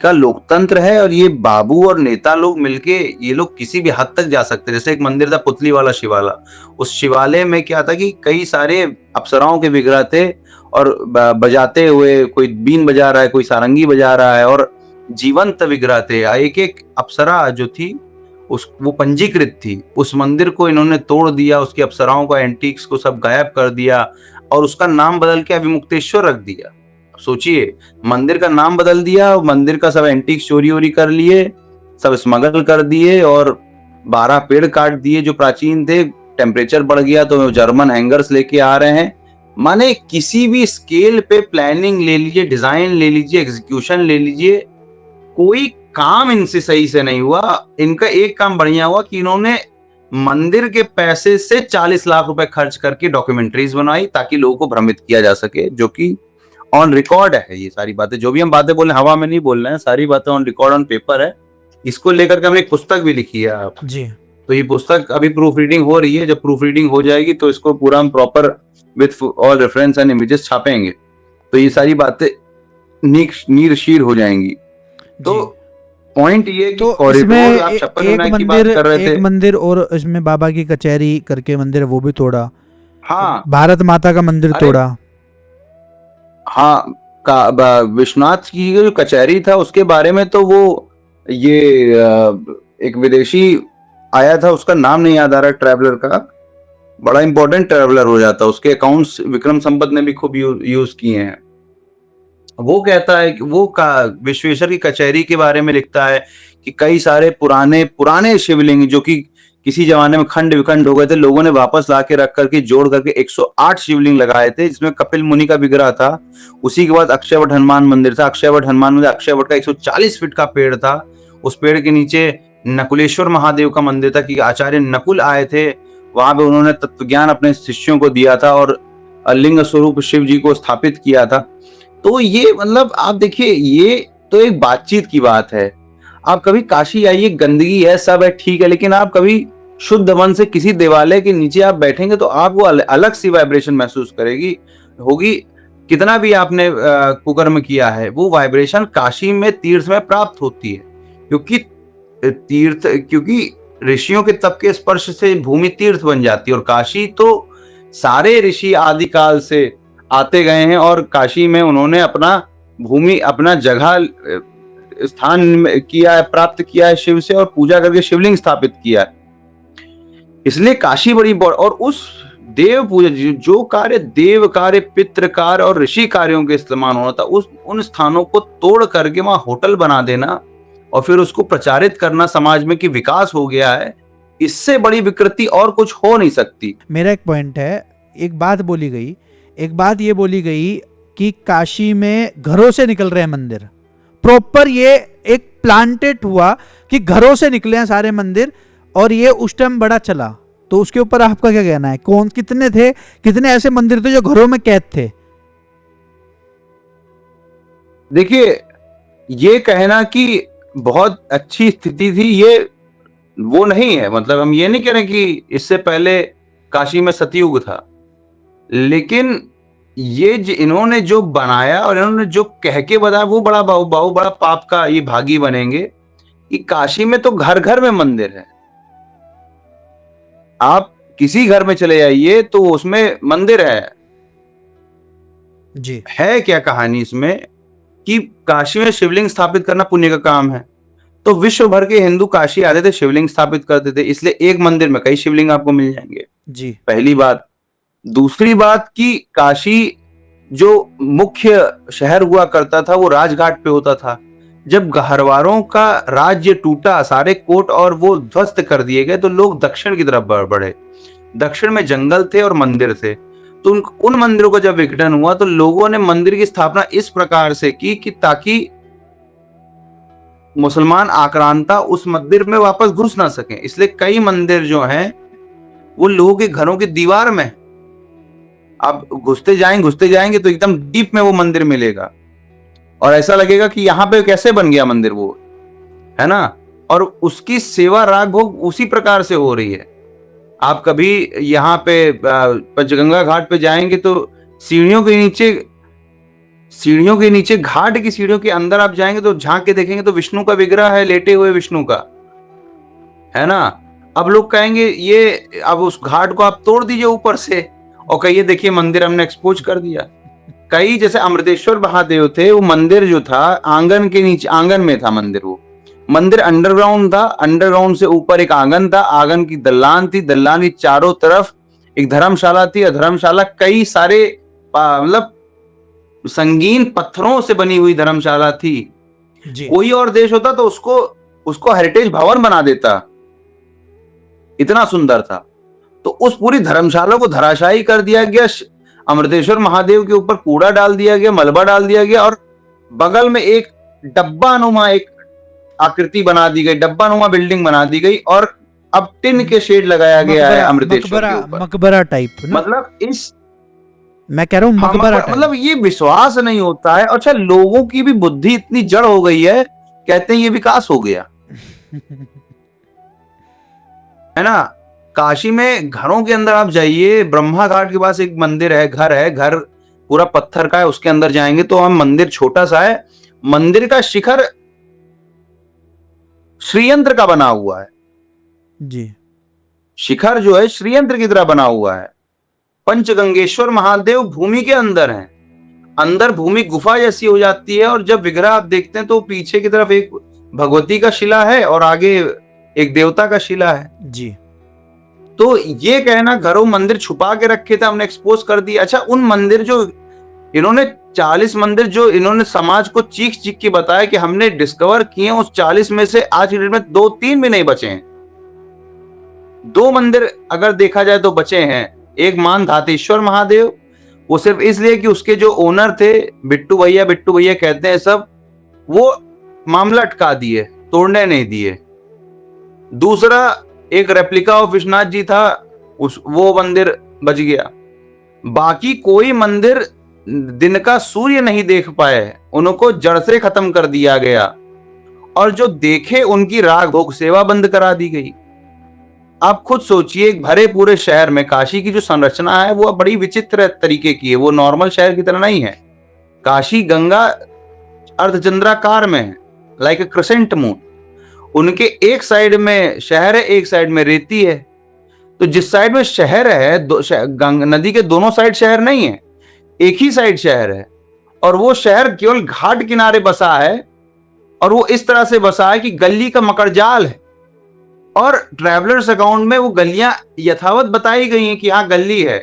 का लोकतंत्र है, और ये बाबू और नेता लोग मिलके ये लोग किसी भी हद तक जा सकते हैं। जैसे एक मंदिर था पुतली वाला शिवाला, उस शिवालय में क्या था कि कई सारे अप्सराओं के विग्रह थे, और बजाते हुए, कोई बीन बजा रहा है, कोई सारंगी बजा रहा है, और जीवंत विग्रह थे। एक एक अप्सरा जो थी वो पंजीकृत थी। उस मंदिर को इन्होंने तोड़ दिया, उसकी अप्सराओं का एंटीक्स को सब गायब कर दिया, और उसका नाम बदल के अभिमुक्तेश्वर रख दिया। सोचिए, मंदिर का नाम बदल दिया, मंदिर का सब एंटीक्स चोरी वोरी कर लिए, सब स्मगल कर दिए, और 12 पेड़ काट दिए जो प्राचीन थे। टेम्परेचर बढ़ गया तो जर्मन हैंगर्स लेके आ रहे हैं। माने किसी भी स्केल पे प्लानिंग ले लीजिए, डिजाइन ले लीजिए, एग्जीक्यूशन ले लीजिए, कोई काम इनसे सही से नहीं हुआ। इनका एक काम बढ़िया हुआ कि इन्होंने मंदिर के पैसे से 40 लाख रुपए खर्च करके डॉक्यूमेंट्रीज बनाई, ताकि लोगों को भ्रमित किया जा सके, जो कि ऑन रिकॉर्ड है। ये सारी बातें जो भी हम बातें बोल रहे हैं, हवा में नहीं बोल रहे हैं, सारी बातें ऑन रिकॉर्ड, ऑन पेपर है। इसको लेकर के हमने एक पुस्तक भी लिखी है आप जी। तो ये पुस्तक अभी प्रूफ रीडिंग हो रही है। जब प्रूफ रीडिंग हो जाएगी तो इसको पूरा हम proper with all reference and images छापेंगे, तो ये सारी बातें नीर शीर हो जाएंगी। तो पॉइंट ये कि तो इसमें एक मंदिर और इसमें बाबा की कचहरी करके मंदिर है, वो भी तोड़ा। हाँ, भारत माता का मंदिर तोड़ा। हाँ, विश्वनाथ की जो कचहरी था उसके बारे में तो वो ये एक विदेशी आया था, उसका नाम नहीं याद आ रहा, ट्रैवलर का, बड़ा इंपॉर्टेंट ट्रैवलर हो जाता, उसके अकाउंट्स विक्रम संपत ने भी खूब यूज किए हैं। वो कहता है कि वो विश्वेश्वर की कचहरी के बारे में लिखता है कि कई सारे पुराने शिवलिंग जो कि किसी जमाने में खंड विखंड हो गए थे, लोगों ने वापस ला के रख करके जोड़ करके 108 शिवलिंग लगाए थे, जिसमें कपिल मुनि का विग्रह था। उसी के बाद अक्षयवट हनुमान मंदिर था। अक्षयवट हनुमान मंदिर, अक्षयवट का 140 फीट का पेड़ था। उस पेड़ के नीचे नकुलेश्वर महादेव का मंदिर था, कि आचार्य नकुल आए थे, वहां पे उन्होंने तत्वज्ञान अपने शिष्यों को दिया था, और लिंग स्वरूप शिव जी को स्थापित किया था। तो ये मतलब आप देखिए, ये तो एक बातचीत की बात है। आप कभी काशी आइए, गंदगी है, सब है, ठीक है, लेकिन आप कभी शुद्ध मन से किसी देवालय के नीचे आप बैठेंगे तो आपको अलग सी वाइब्रेशन महसूस होगी। कितना भी आपने कुकर्म किया है, वो वाइब्रेशन काशी में तीर्थ में प्राप्त होती है, क्योंकि ऋषियों के तप के स्पर्श से भूमि तीर्थ बन जाती है। और काशी तो सारे ऋषि आदिकाल से आते गए हैं, और काशी में उन्होंने अपना जगह स्थान किया है, प्राप्त किया है शिव से, और पूजा करके शिवलिंग स्थापित किया है। इसलिए काशी बड़ी और उस देव पूजा, जो कार्य देव कार्य, पितृ कार्य और ऋषि कार्यों के इस्तेमाल होना था, उन स्थानों को तोड़ करके वहां होटल बना देना, और फिर उसको प्रचारित करना समाज में कि विकास हो गया है, इससे बड़ी विकृति और कुछ हो नहीं सकती। मेरा एक पॉइंट है, एक बात ये बोली गई कि काशी में घरों से निकल रहे हैं मंदिर, प्रॉपर ये एक प्लांटेड हुआ कि घरों से निकले हैं सारे मंदिर, और ये उस टाइम बड़ा चला। तो उसके ऊपर आपका क्या कहना है? कितने ऐसे मंदिर थे जो घरों में कैद थे? देखिए, ये कहना कि बहुत अच्छी स्थिति थी, ये वो नहीं है। मतलब हम ये नहीं कह रहे कि इससे पहले काशी में सतयुग था, लेकिन ये इन्होंने जो बनाया और इन्होंने जो कह के बताया, वो बड़ा पाप का ये भागी बनेंगे कि काशी में तो घर घर में मंदिर है। आप किसी घर में चले जाइए तो उसमें मंदिर जी है क्या कहानी इसमें कि काशी में शिवलिंग स्थापित करना पुण्य का काम है। तो विश्व भर के हिंदू काशी आते थे, शिवलिंग स्थापित करते थे, इसलिए एक मंदिर में कई शिवलिंग आपको मिल जाएंगे। जी पहली बात। दूसरी बात कि काशी जो मुख्य शहर हुआ करता था वो राजघाट पे होता था। जब गहरवारों का राज्य टूटा, सारे कोट और वो ध्वस्त कर दिए गए, तो लोग दक्षिण की तरफ बढ़े। दक्षिण में जंगल थे और मंदिर थे, तो उन मंदिरों को जब विघटन हुआ तो लोगों ने मंदिर की स्थापना इस प्रकार से की कि ताकि मुसलमान आक्रांता उस मंदिर में वापस घुस ना सके। इसलिए कई मंदिर जो हैं वो लोगों के घरों की दीवार में, आप घुसते जाएंगे तो एकदम डीप में वो मंदिर मिलेगा और ऐसा लगेगा कि यहाँ पे कैसे बन गया मंदिर वो, है ना। और उसकी सेवा राग भोग उसी प्रकार से हो रही है। आप कभी यहाँ पे पंचगंगा घाट पे जाएंगे तो सीढ़ियों के नीचे घाट की सीढ़ियों के अंदर आप जाएंगे तो झांक के देखेंगे तो विष्णु का विग्रह है, लेटे हुए विष्णु का, है ना। अब लोग कहेंगे ये, अब उस घाट को आप तोड़ दीजिए ऊपर से और कहिए देखिए मंदिर हमने एक्सपोज कर दिया। कई जैसे अमृतेश्वर महादेव थे, वो मंदिर जो था आंगन के नीचे, आंगन में था मंदिर। वो मंदिर अंडरग्राउंड था, अंडरग्राउंड से ऊपर एक आंगन था, आंगन की दल्लान थी, दल्लान की चारों तरफ एक धर्मशाला थी, धर्मशाला कई सारे मतलब संगीन पत्थरों से बनी हुई धर्मशाला थी। जी कोई और देश होता तो उसको हेरिटेज भवन बना देता, इतना सुंदर था। तो उस पूरी धर्मशाला को धराशायी कर दिया गया, अमृतेश्वर महादेव के ऊपर कूड़ा डाल दिया गया, मलबा डाल दिया गया और बगल में एक डब्बानुमा एक आकृति बना दी गई, डब्बानुमा बिल्डिंग बना दी गई और अब टिन के शेड लगाया गया है अमृतेश्वर के ऊपर। मकबरा टाइप ना? मतलब मैं कह रहा हूँ मकबरा टाइप। मतलब ये विश्वास नहीं होता है। अच्छा, लोगों की भी बुद्धि इतनी जड़ हो गई है, कहते हैं ये विकास हो गया है ना। काशी में घरों के अंदर आप जाइए, ब्रह्मा घाट के पास एक मंदिर है, घर पूरा पत्थर का है, उसके अंदर जाएंगे तो हम, मंदिर छोटा सा है, मंदिर का शिखर श्रीयंत्र का बना हुआ है। जी शिखर जो है श्रीयंत्र की तरह बना हुआ है। पंचगंगेश्वर महादेव भूमि के अंदर हैं, अंदर भूमि गुफा जैसी हो जाती है और जब विग्रह आप देखते हैं तो पीछे की तरफ एक भगवती का शिला है और आगे एक देवता का शिला है। जी तो ये कहना घरों मंदिर छुपा के रखे थे, हमने एक्सपोज कर दिया। अच्छा, उन मंदिर जो इन्होंने 40 मंदिर जो इन्होंने समाज को चीख चीख के बताया कि हमने डिस्कवर किए, उस 40 में से आज की डेट में 2-3 भी नहीं बचे हैं। 2 मंदिर अगर देखा जाए तो बचे हैं। एक मान धातेश्वर महादेव, वो सिर्फ इसलिए कि उसके जो ओनर थे बिट्टू भैया कहते हैं सब, वो मामला अटका दिए, तोड़ने नहीं दिए। दूसरा एक रेप्लिका ऑफ विश्वनाथ जी था, वो मंदिर बच गया। बाकी कोई मंदिर दिन का सूर्य नहीं देख पाए, उनको जड़ से खत्म कर दिया गया और जो देखे उनकी राग भोग सेवा बंद करा दी गई। आप खुद सोचिए, एक भरे पूरे शहर में काशी की जो संरचना है वो बड़ी विचित्र तरीके की है, वो नॉर्मल शहर की तरह नहीं है। काशी गंगा अर्धचंद्राकार में है, लाइक ए क्रेसेंट मून। उनके एक साइड में शहर है, एक साइड में रेती है। तो जिस साइड में शहर है, नदी के दोनों साइड शहर नहीं है, एक ही साइड शहर है और वो शहर केवल घाट किनारे बसा है और वो इस तरह से बसा है कि गली का मकड़जाल है और ट्रैवलर्स अकाउंट में वो गलियां यथावत बताई गई हैं कि हाँ गली है।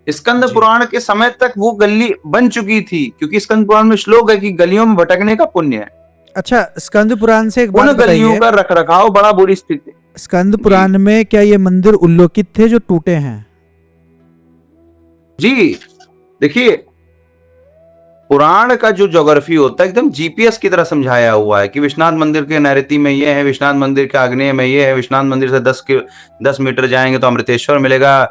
स्कंद पुराण के समय तक वो गली बन चुकी थी, क्योंकि स्कंद पुराण में श्लोक है कि गलियों में भटकने का पुण्य है। अच्छा, स्कंद पुराण से एक बात उन गलियों बताइए, का रखरखाव बड़ा बुरी स्थिति। स्कंद पुराण में क्या ये मंदिर उल्लेखित थे जो टूटे हैं? जी देखिए, पुराण का जो ज्योग्राफी होता है एकदम जीपीएस की तरह समझाया हुआ है कि विश्वनाथ मंदिर के नैऋति में ये है, विश्वनाथ मंदिर के आग्नेय में ये है, विश्वनाथ मंदिर से 10 मीटर जाएंगे तो अमृतेश्वर मिलेगा,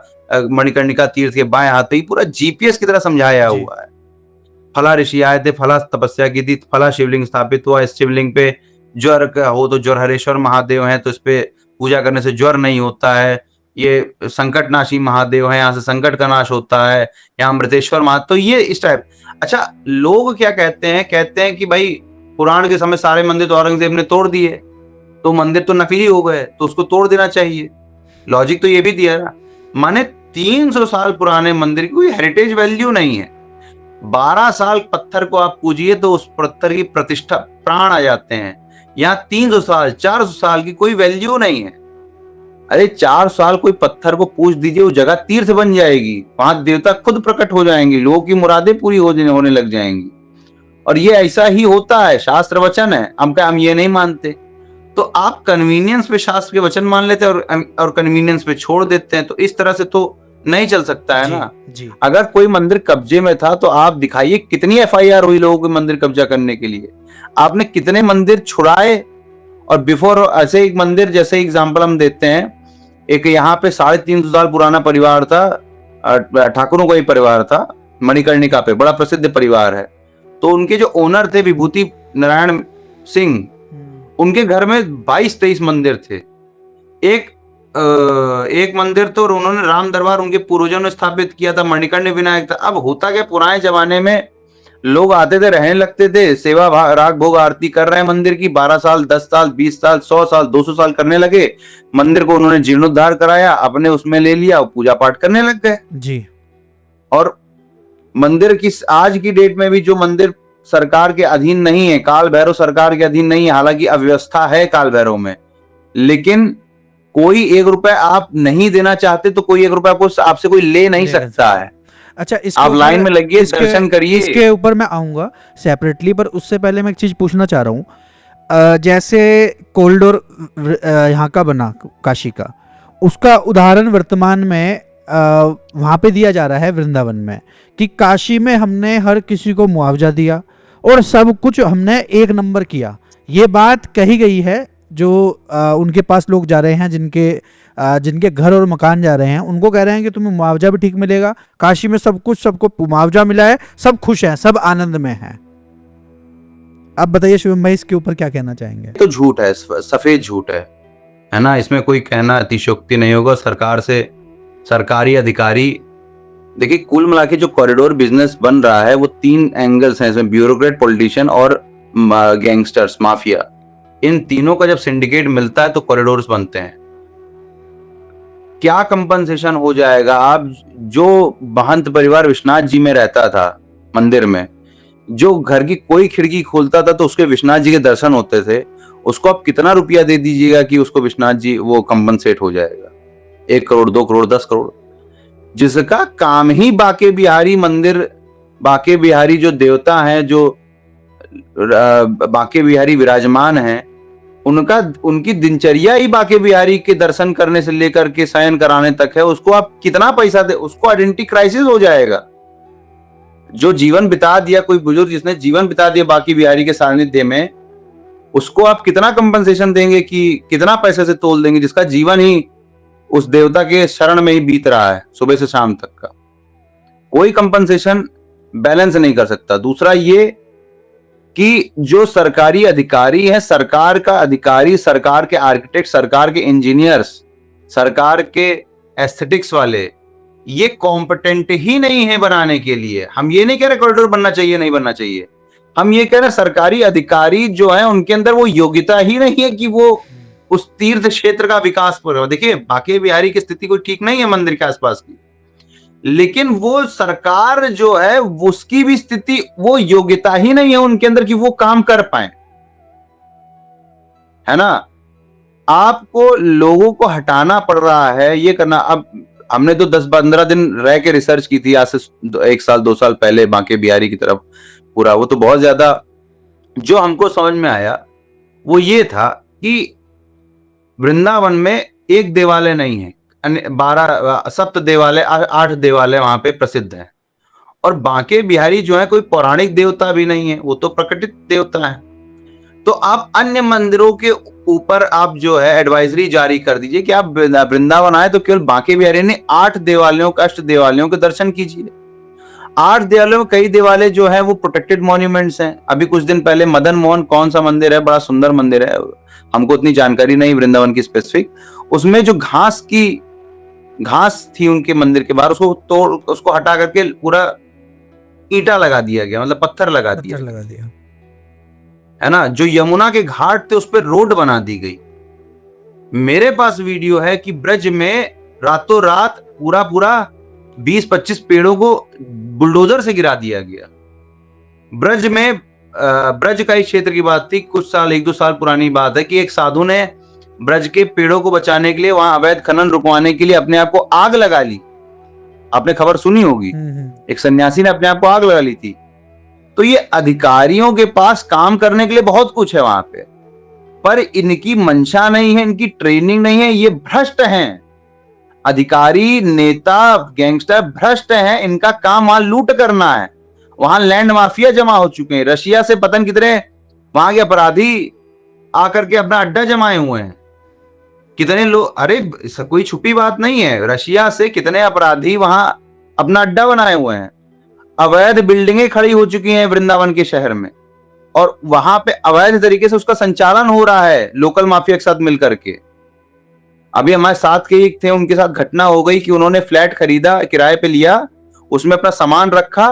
मणिकर्णिका तीर्थ के बाएं हाथ। ही पूरा जीपीएस की तरह समझाया हुआ है। फला ऋषि आए थे, फला तपस्या की थी, फला शिवलिंग स्थापित हुआ, इस शिवलिंग पे ज्वर का हो तो ज्वरहरेश्वर महादेव हैं तो इस पे पूजा करने से ज्वर नहीं होता है, ये संकटनाशी महादेव है, यहाँ से संकट का नाश होता है, यहाँ अमृतेश्वर महादेव, तो ये इस टाइप। अच्छा, लोग क्या कहते हैं कि भाई पुराण के समय सारे मंदिर तो औरंगजेब ने तोड़ दिए, तो मंदिर तो नकली हो गए, तो उसको तोड़ देना चाहिए। लॉजिक तो ये भी दिया ना, माने 300 साल पुराने मंदिर की कोई हेरिटेज वैल्यू नहीं है। 12 साल पत्थर को आप पूजिए तो उस पत्थर की प्रतिष्ठा प्राण आ जाते हैं। यहाँ 300 साल 400 साल की कोई वैल्यू नहीं है। अरे 4 साल कोई पत्थर को पूज दीजिए, वो जगह तीर्थ बन जाएगी, वहां देवता खुद प्रकट हो जाएंगे, लोगों की मुरादें पूरी होने लग जाएंगी। और ये ऐसा ही होता है, शास्त्र वचन है, हम ये नहीं मानते। तो आप कन्वीनियंस पे शास्त्र के वचन मान लेते हैं और कन्वीनियंस पे छोड़ देते हैं, तो इस तरह से तो नहीं चल सकता है ना। जी। अगर कोई मंदिर कब्जे में था तो आप दिखाइए कितनी एफआईआर हुई लोगों के मंदिर कब्जा करने के लिए, आपने कितने मंदिर छुड़ाए। और बिफोर ऐसे एक मंदिर, जैसे एग्जांपल हम देते हैं, एक यहाँ पे 350 साल पुराना परिवार था, ठाकुरों का ही परिवार था, मणिकर्णिका पे बड़ा प्रसिद्ध परिवार है। तो उनके जो ओनर थे विभूति नारायण सिंह, उनके घर में 22-23 मंदिर थे। एक मंदिर तो उन्होंने राम दरबार उनके पूर्वजों ने स्थापित किया था, मणिकर्ण विनायक था। अब होता क्या, पुराने जमाने में लोग आते थे, रहने लगते थे, सेवा राग भोग आरती कर रहे हैं मंदिर की, 12 साल 10 साल 20 साल 100 साल 200 साल करने लगे। मंदिर को उन्होंने जीर्णोद्धार कराया, अपने उसमें ले लिया, पूजा पाठ करने लग गए जी। और मंदिर की आज की डेट में भी जो मंदिर सरकार के अधीन नहीं है, काल भैरव सरकार के अधीन नहीं है, हालांकि अव्यवस्था है काल भैरव में, लेकिन कोई 1 रुपए आप नहीं देना चाहते तो कोई 1 रुपए आपसे कोई ले नहीं सकता है। अच्छा, आप लाइन में लगिए, दर्शन करिए। इसके ऊपर मैं आऊंगा सेपरेटली, पर उससे पहले मैं एक चीज पूछना चाह रहा हूँ। जैसे कॉरिडोर यहाँ का बना काशी का, उसका उदाहरण वर्तमान में वहाँ पे दिया जा रहा है वृंदावन में, कि काशी में हमने हर किसी को मुआवजा दिया और सब कुछ हमने 1 नंबर किया। ये बात कही गई है जो उनके पास लोग जा रहे हैं, जिनके घर और मकान जा रहे हैं, उनको कह रहे हैं कि तुम्हें मुआवजा भी ठीक मिलेगा। काशी में सब कुछ, सबको मुआवजा मिला है, सब खुश हैं, सब आनंद में हैं। अब बताइए शिवम भाई, इसके ऊपर क्या कहना चाहेंगे? तो झूठ है, सफेद झूठ है ना, इसमें कोई कहना अतिशयोक्ति नहीं होगा। सरकार से सरकारी अधिकारी, देखिए कुल मिला के जो कॉरिडोर बिजनेस बन रहा है वो 3 एंगल्स हैं इसमें, ब्यूरोक्रेट, पॉलिटिशियन और गैंगस्टर्स, माफिया। इन तीनों का जब सिंडिकेट मिलता है तो कॉरिडोर्स बनते हैं। क्या कंपनसेशन हो जाएगा? आप जो महंत परिवार विश्वनाथ जी में रहता था मंदिर में, जो घर की कोई खिड़की खोलता था तो उसके विश्वनाथ जी के दर्शन होते थे, उसको आप कितना रुपया दे दीजिएगा कि उसको विश्वनाथ जी वो कंपनसेट हो जाएगा? 1 करोड़ 2 करोड़ 10 करोड़, जिसका काम ही बाके बिहारी मंदिर, बाके बिहारी जो देवता हैं, जो बाके बिहारी विराजमान हैं, उनकी दिनचर्या ही बाके बिहारी के दर्शन करने से लेकर के शयन कराने तक है। उसको आप कितना पैसा दे, उसको आइडेंटिटी क्राइसिस हो जाएगा। जो जीवन बिता दिया, कोई बुजुर्ग जिसने जीवन बिता दिया बाके बिहारी के सानिध्य में, उसको आप कितना कंपनसेशन देंगे, कि कितना पैसे से तोल देंगे, जिसका जीवन ही उस देवता के शरण में ही बीत रहा है सुबह से शाम तक का? कोई कंपनसेशन बैलेंस नहीं कर सकता। दूसरा ये कि जो सरकारी अधिकारी है, सरकार का अधिकारी, सरकार के आर्किटेक्ट, सरकार के इंजीनियर्स, सरकार के एस्थेटिक्स वाले, ये कॉम्पिटेंट ही नहीं है बनाने के लिए। हम ये नहीं कह रहे कॉरिडोर बनना चाहिए नहीं बनना चाहिए, हम ये कह रहे सरकारी अधिकारी जो है उनके अंदर वो योग्यता ही नहीं है कि वो उस तीर्थ क्षेत्र का विकास कर। देखिए बाके बिहारी की स्थिति कोई ठीक नहीं है मंदिर के आसपास की, लेकिन वो सरकार जो है उसकी भी स्थिति, वो योग्यता ही नहीं है उनके अंदर कि वो काम कर पाए, है ना। आपको लोगों को हटाना पड़ रहा है, ये करना। अब हमने तो 10-15 दिन रह के रिसर्च की थी आज से 1 साल 2 साल पहले बाके बिहारी की तरफ पूरा, वो तो बहुत ज्यादा जो हमको समझ में आया वो ये था कि वृंदावन में एक देवालय नहीं है, 12 सप्त देवालय, 8 देवालय वहां पे प्रसिद्ध है। और बाके बिहारी जो है कोई पौराणिक देवता भी नहीं है, वो तो प्रकटित देवता है। तो आप अन्य मंदिरों के ऊपर आप जो है एडवाइजरी जारी कर दीजिए कि आप वृंदावन आए तो केवल बाके बिहारी ने 8 देवालयों का, 8 देवालयों के दर्शन कीजिए। 8 देवालयों में कई देवालय जो है वो प्रोटेक्टेड मॉन्यूमेंट्स हैं। अभी कुछ दिन पहले मदन मोहन कौन सा मंदिर है, बड़ा सुंदर मंदिर है, हमको उतनी जानकारी नहीं वृंदावन की स्पेसिफिक, उसमें जो घास थी उनके मंदिर के बाहर, उसको हटा करके पूरा ईंटा लगा दिया गया, मतलब पत्थर लगा दिया, है ना। जो यमुना के घाट थे उस पर रोड बना दी गई। मेरे पास वीडियो है कि ब्रज में रातों रात पूरा पूरा 20-25 पेड़ों को बुलडोजर से गिरा दिया गया। ब्रज में ब्रज का ही क्षेत्र की बात थी, कुछ साल 1-2 साल पुरानी बात है कि एक साधु ने ब्रज के पेड़ों को बचाने के लिए, वहां अवैध खनन रुकवाने के लिए अपने आप को आग लगा ली। आपने खबर सुनी होगी, एक सन्यासी ने अपने आप को आग लगा ली थी। तो ये अधिकारियों के पास काम करने के लिए बहुत कुछ है वहां पे, पर इनकी मंशा नहीं है, इनकी ट्रेनिंग नहीं है, ये भ्रष्ट हैं। अधिकारी, नेता, गैंगस्टर भ्रष्ट हैं। इनका काम वहां लूट करना है। वहां लैंड माफिया जमा हो चुके हैं। रशिया से पता नहीं कितने वहां के अपराधी आकर के अपना अड्डा जमाए हुए हैं। कितने लोग, अरे कोई छुपी बात नहीं है, रशिया से कितने अपराधी वहां अपना अड्डा बनाए हुए हैं। अवैध बिल्डिंगें खड़ी हो चुकी हैं वृंदावन के शहर में, और वहां पे अवैध तरीके से उसका संचालन हो रहा है लोकल माफिया के साथ मिलकर के। अभी हमारे साथ के एक थे, उनके साथ घटना हो गई कि उन्होंने फ्लैट खरीदा, किराए पे लिया, उसमें अपना सामान रखा,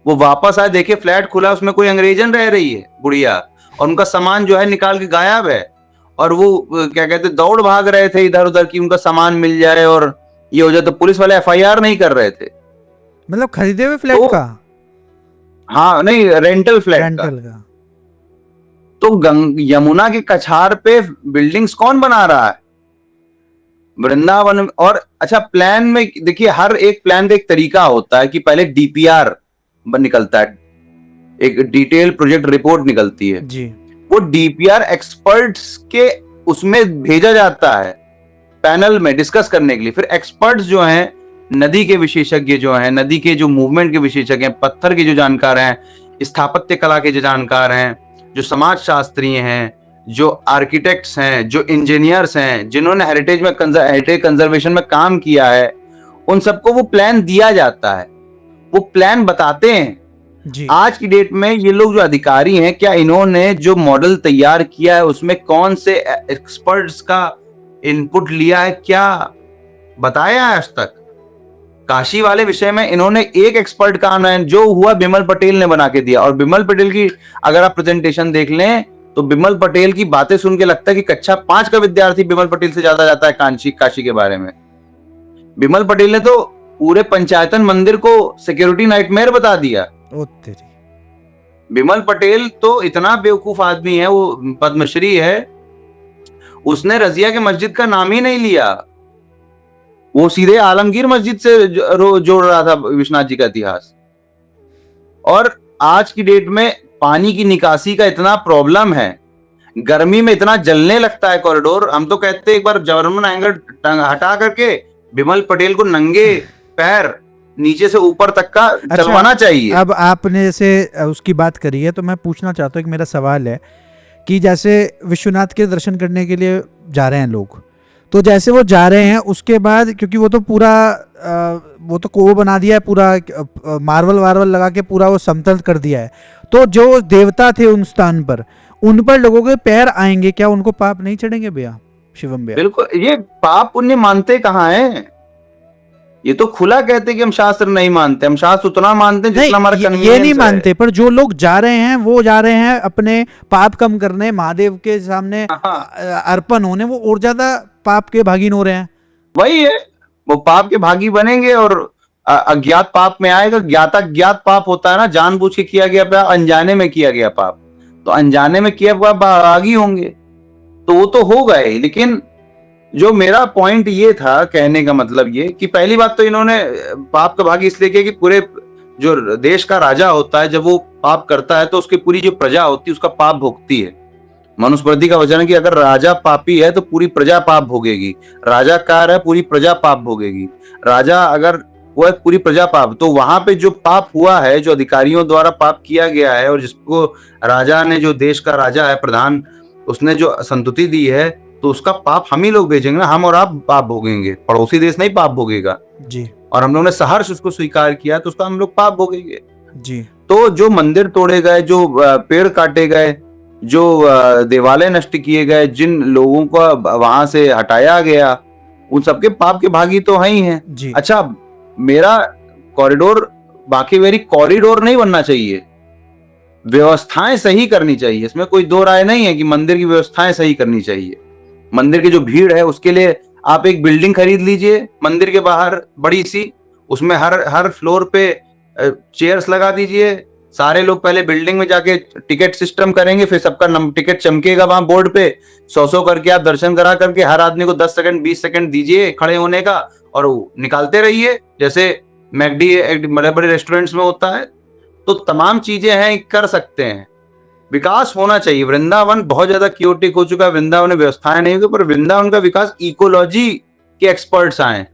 वो वापस आए, देखे फ्लैट खुला, उसमें कोई अंग्रेजन रह रही है बुढ़िया, और उनका सामान जो है निकाल के गायब है। और वो क्या कहते, दौड़ भाग रहे थे इधर उधर कि उनका सामान मिल जाए और ये हो जाए। तो पुलिस वाले FIR नहीं कर रहे थे। मतलब खरीदे हुए फ्लैट तो, का? हाँ नहीं, रेंटल फ्लैट का। तो यमुना के कछार पे बिल्डिंग्स कौन बना रहा है? वृंदावन। और अच्छा, प्लान में देखिए, हर एक प्लान का एक तरीका होता है कि पहले DPR निकलता है, एक डिटेल प्रोजेक्ट रिपोर्ट निकलती है जी। वो DPR एक्सपर्ट्स के उसमें भेजा जाता है पैनल में डिस्कस करने के लिए। फिर एक्सपर्ट्स जो हैं, नदी के विशेषज्ञ जो हैं, नदी के जो मूवमेंट के विशेषज्ञ हैं, पत्थर के जो जानकार हैं, स्थापत्य कला के जो जानकार हैं, जो समाज शास्त्री हैं, जो आर्किटेक्ट्स हैं, जो इंजीनियर्स हैं, जिन्होंने हेरिटेज कंजर्वेशन में काम किया है, उन सबको वो प्लान दिया जाता है, वो प्लान बताते हैं जी। आज की डेट में ये लोग जो अधिकारी हैं, क्या इन्होंने जो मॉडल तैयार किया है उसमें कौन से एक्सपर्ट्स का इनपुट लिया है, क्या बताया है आज तक? काशी वाले विषय में इन्होंने एक एक्सपर्ट का नाम, जो हुआ बिमल पटेल ने बना के दिया। और बिमल पटेल की अगर आप प्रेजेंटेशन देख लें तो बिमल पटेल की बातें सुन के लगता है कि कक्षा 5 का विद्यार्थी बिमल पटेल से ज्यादा जाता है काशी के बारे में। बिमल पटेल ने तो पूरे पंचायतन मंदिर को सिक्योरिटी नाइटमेयर बता दिया। ओ तेरी। बिमल पटेल तो इतना बेवकूफ आदमी है, वो पद्मश्री है, उसने रजिया के मस्जिद का नाम ही नहीं लिया, वो सीधे आलमगीर मस्जिद से जोड़ रहा था विश्वनाथ जी का इतिहास। और आज की डेट में पानी की निकासी का इतना प्रॉब्लम है, गर्मी में इतना जलने लगता है कॉरिडोर। हम तो कहते हैं एक बार जबरमन एंगर हटा करके बिमल पटेल को नंगे पैर नीचे से ऊपर तक का चलवाना चाहिए। अब आपने जैसे उसकी बात करी है तो मैं पूछना चाहता हूँ, एक मेरा सवाल है कि जैसे विश्वनाथ के दर्शन करने के लिए जा रहे हैं लोग, तो जैसे वो जा रहे हैं उसके बाद, क्योंकि वो तो पूरा वो तो को बना दिया है, पूरा मार्बल वार्बल लगा के पूरा वो समतल कर दिया है, तो जो देवता थे उन स्थान पर, उन पर लोगों के पैर आएंगे, क्या उनको पाप नहीं चढ़ेंगे भैया, शिवम भैया? बिल्कुल, ये पाप पुण्य मानते कहाँ है? ये तो खुला कहते कि हम शास्त्र नहीं मानते, हम शास्त्र उतना मानते हैं जितना हमारा कन्वीनियंस है। ये नहीं मानते, पर जो लोग जा रहे हैं वो जा रहे हैं अपने पाप कम करने, महादेव के सामने अर्पण होने, वो और ज्यादा पाप के भागीन हो रहे हैं। वही है, वो पाप के भागी बनेंगे और अज्ञात पाप में आएगा। ज्ञात पाप होता है ना, जानबूझ के किया गया पाप, अनजाने में किया गया पाप, तो अनजाने में किया पाप भागी होंगे, तो वो तो हो गए। लेकिन जो मेरा पॉइंट ये था, कहने का मतलब ये कि पहली बात तो इन्होंने पाप का भागी इसलिए किया कि पूरे जो देश का राजा होता है, जब वो पाप करता है तो उसकी पूरी जो प्रजा होती है उसका पाप भोगती है। मनुस्मृति का वचन है कि अगर राजा पापी है तो पूरी प्रजा पाप भोगेगी, राजा कार है पूरी प्रजा पाप भोगेगी। राजा अगर वो है पूरी प्रजा पाप, तो वहां पे जो पाप हुआ है, जो अधिकारियों द्वारा पाप किया गया है, और जिसको राजा ने, जो देश का राजा है प्रधान, उसने जो संतुति दी है, तो उसका पाप हम ही लोग भेजेंगे ना, हम और आप पाप भोगेंगे, पड़ोसी देश नहीं पाप भोगेगा जी। और हम लोगों ने सहर्ष उसको स्वीकार किया तो उसका हम लोग पाप भोगेंगे जी। तो जो मंदिर तोड़े गए, जो पेड़ काटे गए, जो देवालय नष्ट किए गए, जिन लोगों को वहां से हटाया गया, उन सबके पाप के भागी तो हैं ही हैं। अच्छा, मेरा कॉरिडोर बाकी वेरी कॉरिडोर नहीं बनना चाहिए, व्यवस्थाएं सही करनी चाहिए, इसमें कोई दो राय नहीं है कि मंदिर की व्यवस्थाएं सही करनी चाहिए। मंदिर की जो भीड़ है उसके लिए आप एक बिल्डिंग खरीद लीजिए मंदिर के बाहर बड़ी सी, उसमें हर हर फ्लोर पे चेयर्स लगा दीजिए। सारे लोग पहले बिल्डिंग में जाके टिकट सिस्टम करेंगे, फिर सबका टिकट चमकेगा वहां बोर्ड पे, 100 करके आप दर्शन करा करके हर आदमी को 10 सेकंड 20 सेकंड दीजिए खड़े होने का, और निकालते रहिए जैसे मैकडी बड़े बड़े रेस्टोरेंट्स में होता है। तो तमाम चीजें हैं, कर सकते हैं। विकास होना चाहिए। वृंदावन बहुत ज्यादा क्योटिक हो चुका है, वृंदावन में व्यवस्थाएं नहीं हुई, पर वृंदावन का विकास इकोलॉजी के एक्सपर्ट्स आए।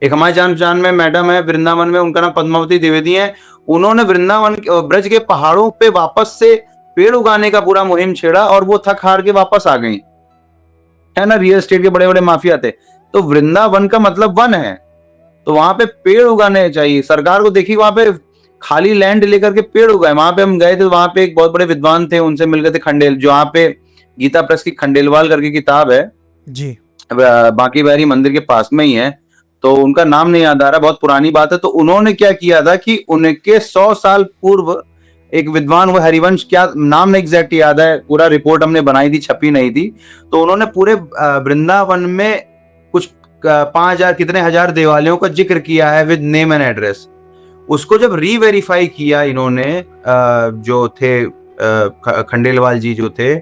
एक हमारे जान पहचान में मैडम है वृंदावन में, उनका नाम पद्मावती द्विवेदी है। उन्होंने वृंदावन ब्रज के पहाड़ों पे वापस से पेड़ उगाने का पूरा मुहिम छेड़ा और वो थक हार के वापस आ गई, है ना। रियल एस्टेट के बड़े बड़े माफिया थे। तो वृंदावन का मतलब वन है, तो वहां पे पेड़ उगाने चाहिए। सरकार को देखिए वहां पे खाली लैंड लेकर के पेड़ उगाए। वहां पे हम गए थे, वहां पे एक बहुत बड़े विद्वान थे, उनसे मिल गए थे। खंडेल जो वहां पे गीता प्रेस की खंडेलवाल करके किताब है जी, बांके बिहारी मंदिर के पास में ही है, तो उनका नाम नहीं याद आ रहा, बहुत पुरानी बात है। तो उन्होंने क्या किया था कि उनके 100 साल पूर्व एक विद्वान हुए हरिवंश, क्या नाम नहीं एग्जैक्ट याद है, पूरा रिपोर्ट हमने बनाई थी, छपी नहीं थी। तो उन्होंने पूरे वृंदावन में कुछ 5,000 कितने हजार देवालयों का जिक्र किया है विद नेम एंड एड्रेस। उसको जब रीवेरीफाई किया इन्होंने, जो थे खंडेलवाल जी जो थे,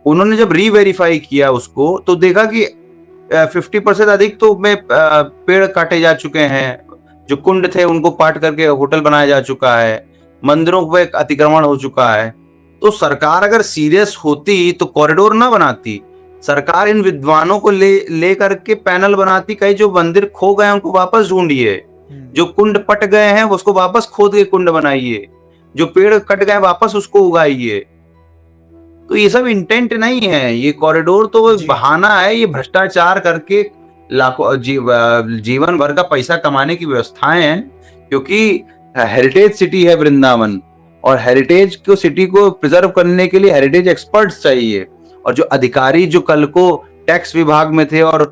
उन्होंने जब रीवेरीफाई किया उसको, तो देखा कि 50% अधिक तो में पेड़ काटे जा चुके हैं। जो कुंड थे उनको पाट करके होटल बनाया जा चुका है, मंदिरों पे अतिक्रमण हो चुका है। तो सरकार अगर सीरियस होती तो कॉरिडोर ना बनाती, सरकार इन विद्वानों को ले करके पैनल बनाती, कहीं जो मंदिर खो गए उनको वापस ढूंढिए, जो कुंड पट गए हैं उसको वापस खोद के कुंड बनाइए, जो पेड़ कट गए वापस उसको उगाइए। तो ये सब इंटेंट नहीं है, ये कॉरिडोर तो वो बहाना है, ये भ्रष्टाचार करके लाखों जीवन भर का पैसा कमाने की व्यवस्थाएं हैं। क्योंकि हेरिटेज सिटी है वृंदावन, और हेरिटेज को सिटी को प्रिजर्व करने के लिए हेरिटेज एक्सपर्ट्स चाहिए। और जो अधिकारी जो कल को टैक्स विभाग में थे और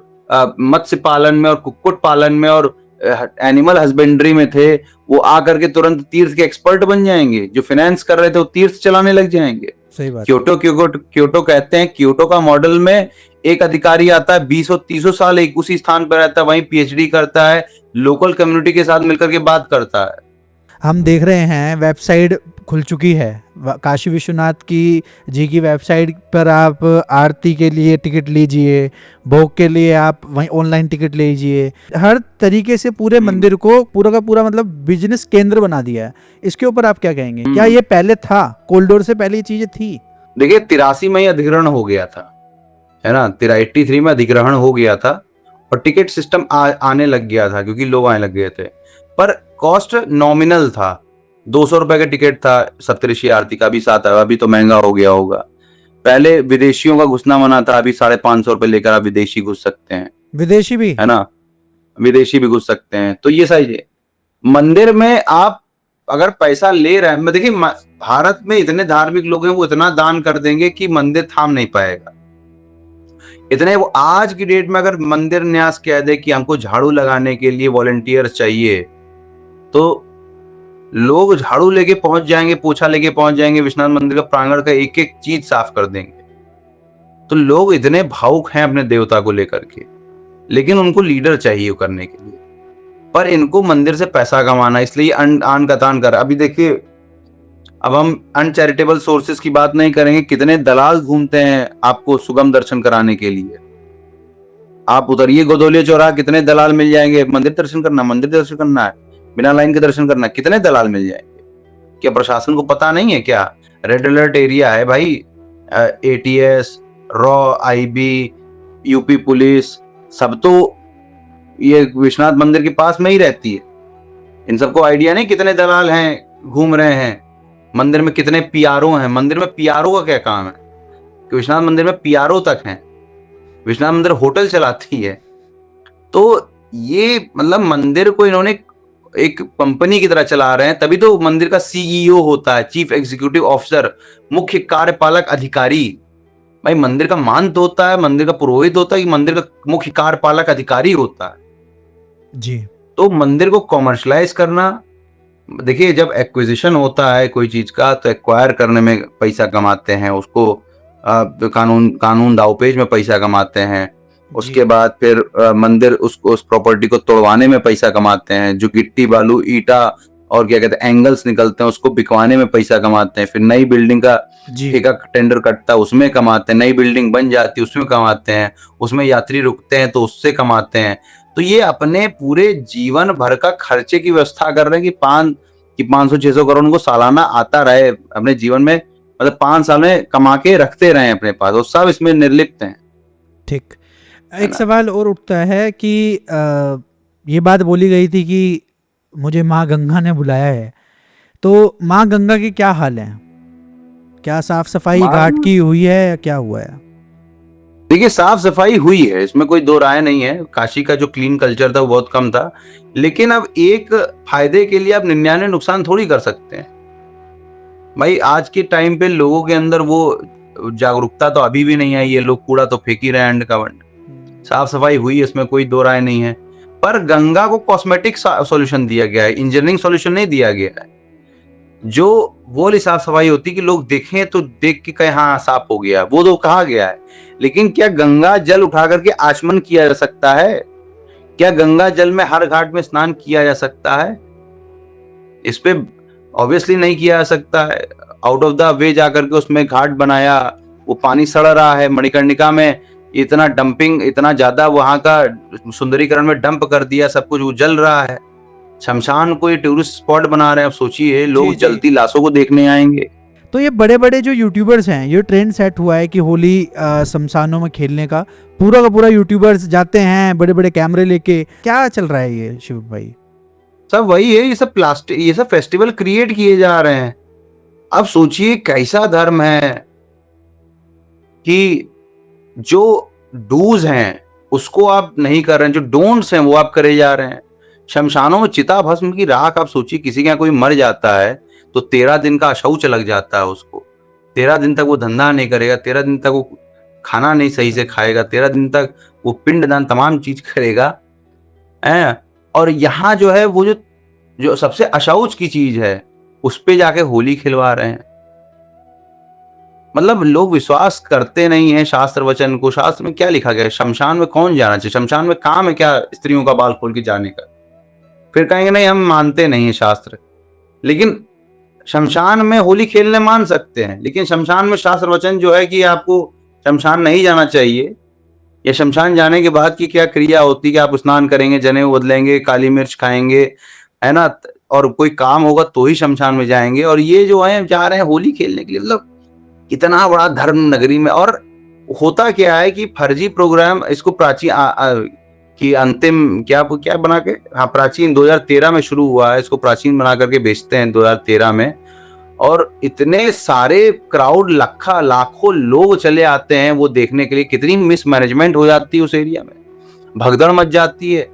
मत्स्य पालन में और कुक्कुट पालन में और एनिमल हस्बेंड्री में थे, वो आकर के तुरंत तीर्थ के एक्सपर्ट बन जाएंगे। जो फाइनेंस कर रहे थे वो तीर्थ चलाने लग जाएंगे। सही बात। क्योटो कहते हैं, क्योटो का मॉडल में एक अधिकारी आता है, 20-30 साल एक उसी स्थान पर रहता है, वहीं पीएचडी करता है, लोकल कम्युनिटी के साथ मिलकर के बात करता है। हम देख रहे हैं वेबसाइट खुल चुकी है काशी विश्वनाथ जी की वेबसाइट पर। आप आरती के लिए टिकट लीजिए, भोग के लिए आप वहीं ऑनलाइन टिकट लीजिए। हर तरीके से पूरे मंदिर को पूरा का पूरा मतलब बिजनेस केंद्र बना दिया है। इसके ऊपर आप क्या कहेंगे? क्या ये पहले था? कॉरिडोर से पहले ये चीजें थी? देखिए 83 में ही अधिग्रहण हो गया था, है ना। 83 में अधिग्रहण हो गया था और टिकट सिस्टम आने लग गया था, क्योंकि लोग आने लग गए थे। पर कॉस्ट नॉमिनल था, 200 रुपए का टिकट था सप्तऋषि आरती का। अभी 7, अभी तो महंगा हो गया होगा। पहले विदेशियों का घुसना मना था, अभी 550 रुपए लेकर आप विदेशी घुस सकते हैं। विदेशी भी, है ना, विदेशी भी घुस सकते हैं। तो ये सही है। मंदिर में आप अगर पैसा ले रहे हैं, देखिए भारत में इतने धार्मिक लोग हैं, वो इतना दान कर देंगे कि मंदिर थाम नहीं पाएगा। इतने वो आज की डेट में अगर मंदिर न्यास कह दे कि हमको झाड़ू लगाने के लिए वॉलंटियर चाहिए, तो लोग झाड़ू लेके पहुंच जाएंगे, पोछा लेके पहुंच जाएंगे, विश्वनाथ मंदिर का प्रांगण का एक एक चीज साफ कर देंगे। तो लोग इतने भावुक हैं अपने देवता को लेकर के, लेकिन उनको लीडर चाहिए करने के लिए। पर इनको मंदिर से पैसा कमाना, इसलिए आन का तान कर। अभी देखिए, अब हम अनचैरिटेबल सोर्सेस की बात नहीं करेंगे, कितने दलाल घूमते हैं आपको सुगम दर्शन कराने के लिए। आप उतरिए गोदौलिया चौराहा, कितने दलाल मिल जाएंगे। मंदिर दर्शन करना है, बिना लाइन के दर्शन करना, कितने दलाल मिल जाएंगे। क्या प्रशासन को पता नहीं है क्या? रेड अलर्ट एरिया है भाई। ATS, raw, IB, UP police, सब तो ये विश्वनाथ मंदिर के पास में ही रहती है। इन सबको आइडिया नहीं कितने दलाल हैं घूम रहे हैं मंदिर में, कितने पीआरओ हैं मंदिर में। पीआरओ का क्या काम है कि विश्वनाथ मंदिर में पीआरओ तक हैं। विश्वनाथ मंदिर होटल चलाती है। तो ये मतलब मंदिर को इन्होंने एक कंपनी की तरह चला रहे हैं। तभी तो मंदिर का सीईओ होता है, चीफ एग्जीक्यूटिव ऑफिसर, मुख्य कार्यपालक अधिकारी। भाई मंदिर का महंत होता है, मंदिर का पुरोहित होता है, कि मंदिर का मुख्य कार्यपालक अधिकारी होता है जी। तो मंदिर को कॉमर्शलाइज करना, देखिए जब एक्विजिशन होता है कोई चीज का, तो एक्वायर करने में पैसा कमाते हैं, उसको कानून कानून दावपेच में पैसा कमाते हैं। उसके बाद फिर मंदिर उसको उस प्रॉपर्टी को तोड़वाने में पैसा कमाते हैं, जो गिट्टी बालू ईटा और क्या कहते हैं एंगल्स निकलते हैं उसको बिकवाने में पैसा कमाते हैं। फिर नई बिल्डिंग का जी ठेका टेंडर कटता है उसमें कमाते हैं, नई बिल्डिंग बन जाती है उसमें कमाते हैं, उसमें यात्री रुकते हैं तो उससे कमाते हैं। तो ये अपने पूरे जीवन भर का खर्चे की व्यवस्था कर रहे हैं कि 500-600 करोड़ उनको सालाना आता रहे अपने जीवन में, मतलब 5 साल में कमा के रखते रहे अपने पास, और सब इसमें निर्लिप्त हैं। ठीक। एक सवाल और उठता है कि ये बात बोली गई थी कि मुझे माँ गंगा ने बुलाया है, तो माँ गंगा के क्या हाल है? क्या साफ सफाई घाट की हुई है या क्या हुआ है? देखिए साफ सफाई हुई है, इसमें कोई दो राय नहीं है। काशी का जो क्लीन कल्चर था वो बहुत कम था, लेकिन अब एक फायदे के लिए आप 99 नुकसान थोड़ी कर सकते हैं भाई। आज के टाइम पे लोगों के अंदर वो जागरूकता तो अभी भी नहीं आई है, लोग कूड़ा तो फेंक ही रहे हैं अंड का बंड। साफ सफाई हुई है, इसमें कोई दो राय नहीं है, पर गंगा को कॉस्मेटिक सॉल्यूशन दिया गया है, इंजीनियरिंग सॉल्यूशन नहीं दिया गया है। जो वो वाली साफ सफाई होती कि लोग देखें तो देख के कहें हाँ साफ हो गया, वो तो कहा गया है। लेकिन क्या गंगा जल उठा करके आचमन किया जा सकता है? क्या गंगा जल में हर घाट में स्नान किया जा सकता है? इस पे ऑब्वियसली नहीं किया जा सकता है। आउट ऑफ द वे जाकर के उसमें घाट बनाया, वो पानी सड़ रहा है। मणिकर्णिका में इतना डंपिंग, इतना ज्यादा वहां का सुंदरीकरण में डंप कर दिया, सब कुछ वो जल रहा है। शमशान को ये टूरिस्ट स्पॉट बना रहे हैं, अब सोचिए लोग जलती लाशों को देखने आएंगे। तो ये बड़े बड़े जो यूट्यूबर्स हैं, ये ट्रेंड सेट हुआ है कि होली शमशानों में खेलने का पूरा पूरा यूट्यूबर्स जाते हैं बड़े बड़े कैमरे लेके। क्या चल रहा है ये शिव भाई? सब वही है, ये सब प्लास्टिक, ये सब फेस्टिवल क्रिएट किए जा रहे हैं। अब सोचिए कैसा धर्म है कि जो डूज हैं उसको आप नहीं कर रहे हैं, जो डोंट्स हैं वो आप करे जा रहे हैं। शमशानों में चिता भस्म की राख, आप सोचिए किसी के यहाँ कोई मर जाता है तो 13 दिन का अशौच लग जाता है उसको। 13 दिन तक वो धंधा नहीं करेगा, 13 दिन तक वो खाना नहीं सही से खाएगा, 13 दिन तक वो पिंडदान तमाम चीज करेगा है। और यहाँ जो है वो जो सबसे अशौच की चीज है उस पे जाके होली खिलवा रहे हैं। मतलब लोग विश्वास करते नहीं है शास्त्र वचन को। शास्त्र में क्या लिखा गया है? शमशान में कौन जाना चाहिए? शमशान में काम है क्या स्त्रियों का बाल खोल के जाने का? फिर कहेंगे नहीं हम मानते नहीं है शास्त्र। लेकिन शमशान में होली खेलने मान सकते हैं, लेकिन शमशान में शास्त्र वचन जो है कि आपको शमशान नहीं जाना चाहिए, या शमशान जाने के बाद की क्या क्रिया होती है कि आप स्नान करेंगे, जनेऊ बदलेंगे, काली मिर्च खाएंगे, है ना, और कोई काम होगा तो ही शमशान में जाएंगे। और ये जो है जा रहे हैं होली खेलने के लिए। मतलब इतना बड़ा धर्म नगरी में। और होता क्या है कि फर्जी प्रोग्राम इसको प्राचीन कि अंतिम क्या क्या बना के, हाँ प्राचीन 2013 में शुरू हुआ है, इसको प्राचीन बना करके बेचते हैं 2013 में। और इतने सारे क्राउड, लाखों लोग चले आते हैं वो देखने के लिए। कितनी मिसमैनेजमेंट हो जाती है उस एरिया में, भगदड़ मच जाती है।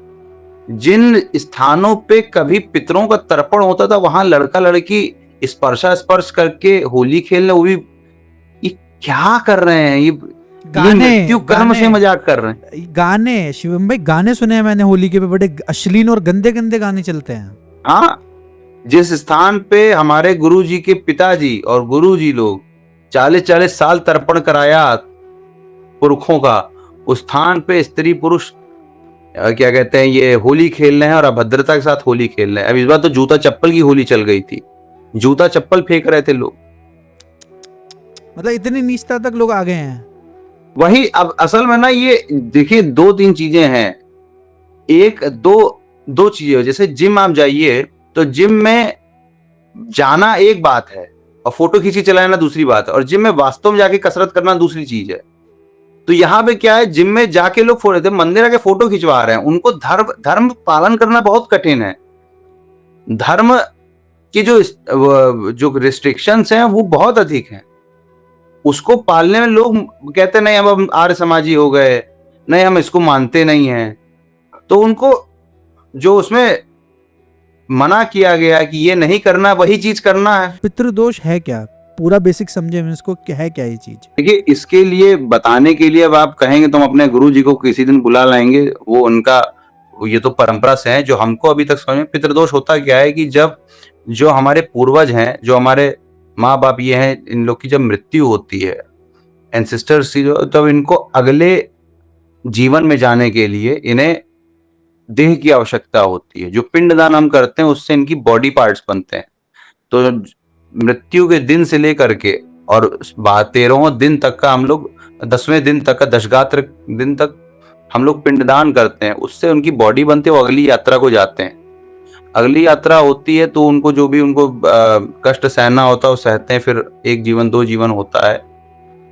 जिन स्थानों पे कभी पितरों का तर्पण होता था वहां लड़का लड़की स्पर्श करके होली खेलने, वो भी ये क्या कर रहे हैं? ये मृत्यु कर्म से मजाक कर रहे हैं। गाने शिवम भाई, गाने सुने हैं मैंने होली के पे, बड़े अश्लील और गंदे गंदे गाने चलते हैं। हाँ, जिस स्थान पे हमारे गुरुजी के पिताजी और गुरुजी लोग 40-40 साल तर्पण कराया पुरखों का, उस स्थान पे स्त्री पुरुष क्या कहते हैं ये होली खेल रहे हैं और अभद्रता के साथ होली खेल रहे हैं। अब इस बार तो जूता चप्पल की होली चल गई थी, जूता चप्पल फेंक रहे थे लोग। मतलब इतनी नीचता तक लोग आ गए हैं। वही अब असल में ना, ये देखिए 2-3 चीजें हैं। एक दो चीजें, जैसे जिम आप जाइए तो जिम में जाना एक बात है और फोटो खींची चलाना दूसरी बात है, और जिम में वास्तव में जाके कसरत करना दूसरी चीज है। तो यहाँ पे क्या है, जिम में जाके लोग फोटो, मंदिर आके फोटो खिंचवा रहे हैं। उनको धर्म पालन करना बहुत कठिन है। धर्म की जो रिस्ट्रिक्शंस हैं वो बहुत अधिक हैं। उसको पालने में लोग कहते नहीं हम आर्य समाजी हो गए, नहीं हम इसको मानते नहीं हैं। तो उनको जो उसमें मना किया गया कि ये नहीं करना, वही चीज करना है। पितृदोष है क्या? पूरा बेसिक समझे हम इसको, क्या है क्या ये चीज? देखिए इसके लिए बताने के लिए अब आप कहेंगे तो हम अपने गुरु जी को किसी दिन बुला लाएंगे, वो उनका ये तो परंपरा से है जो हमको अभी तक समझ में। पितृदोष होता क्या है कि जब जो हमारे पूर्वज हैं, जो हमारे माँ बाप ये हैं, इन लोग की जब मृत्यु होती है एंसेस्टर्स थी जो, तब इनको अगले जीवन में जाने के लिए इन्हें देह की आवश्यकता होती है। जो पिंडदान हम करते हैं उससे इनकी बॉडी पार्ट्स बनते हैं। तो मृत्यु के दिन से लेकर के और 13वें दिन तक का हम लोग 10वें दिन तक का दशगात्र दिन तक हम लोग पिंडदान करते हैं, उससे उनकी बॉडी बनती है, वो अगली यात्रा को जाते हैं। अगली यात्रा होती है तो उनको जो भी उनको कष्ट सहना होता है वो सहते हैं। फिर 1 जीवन 2 जीवन होता है,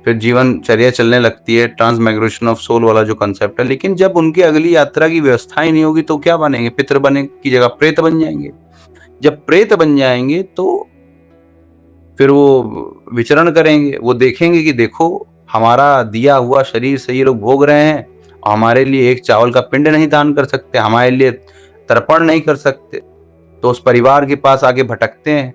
फिर जीवनचर्या चलने लगती है, ट्रांसमाइग्रेशन ऑफ सोल वाला जो कंसेप्ट है। लेकिन जब उनकी अगली यात्रा की व्यवस्था ही नहीं होगी तो क्या बनेंगे? पितृ बने की जगह प्रेत बन जाएंगे। जब प्रेत बन जाएंगे तो फिर वो विचरण करेंगे, वो देखेंगे कि देखो हमारा दिया हुआ शरीर से ये लोग भोग रहे हैं और हमारे लिए एक चावल का पिंड नहीं दान कर सकते, हमारे लिए तर्पण नहीं कर सकते। तो उस परिवार के पास आगे भटकते हैं।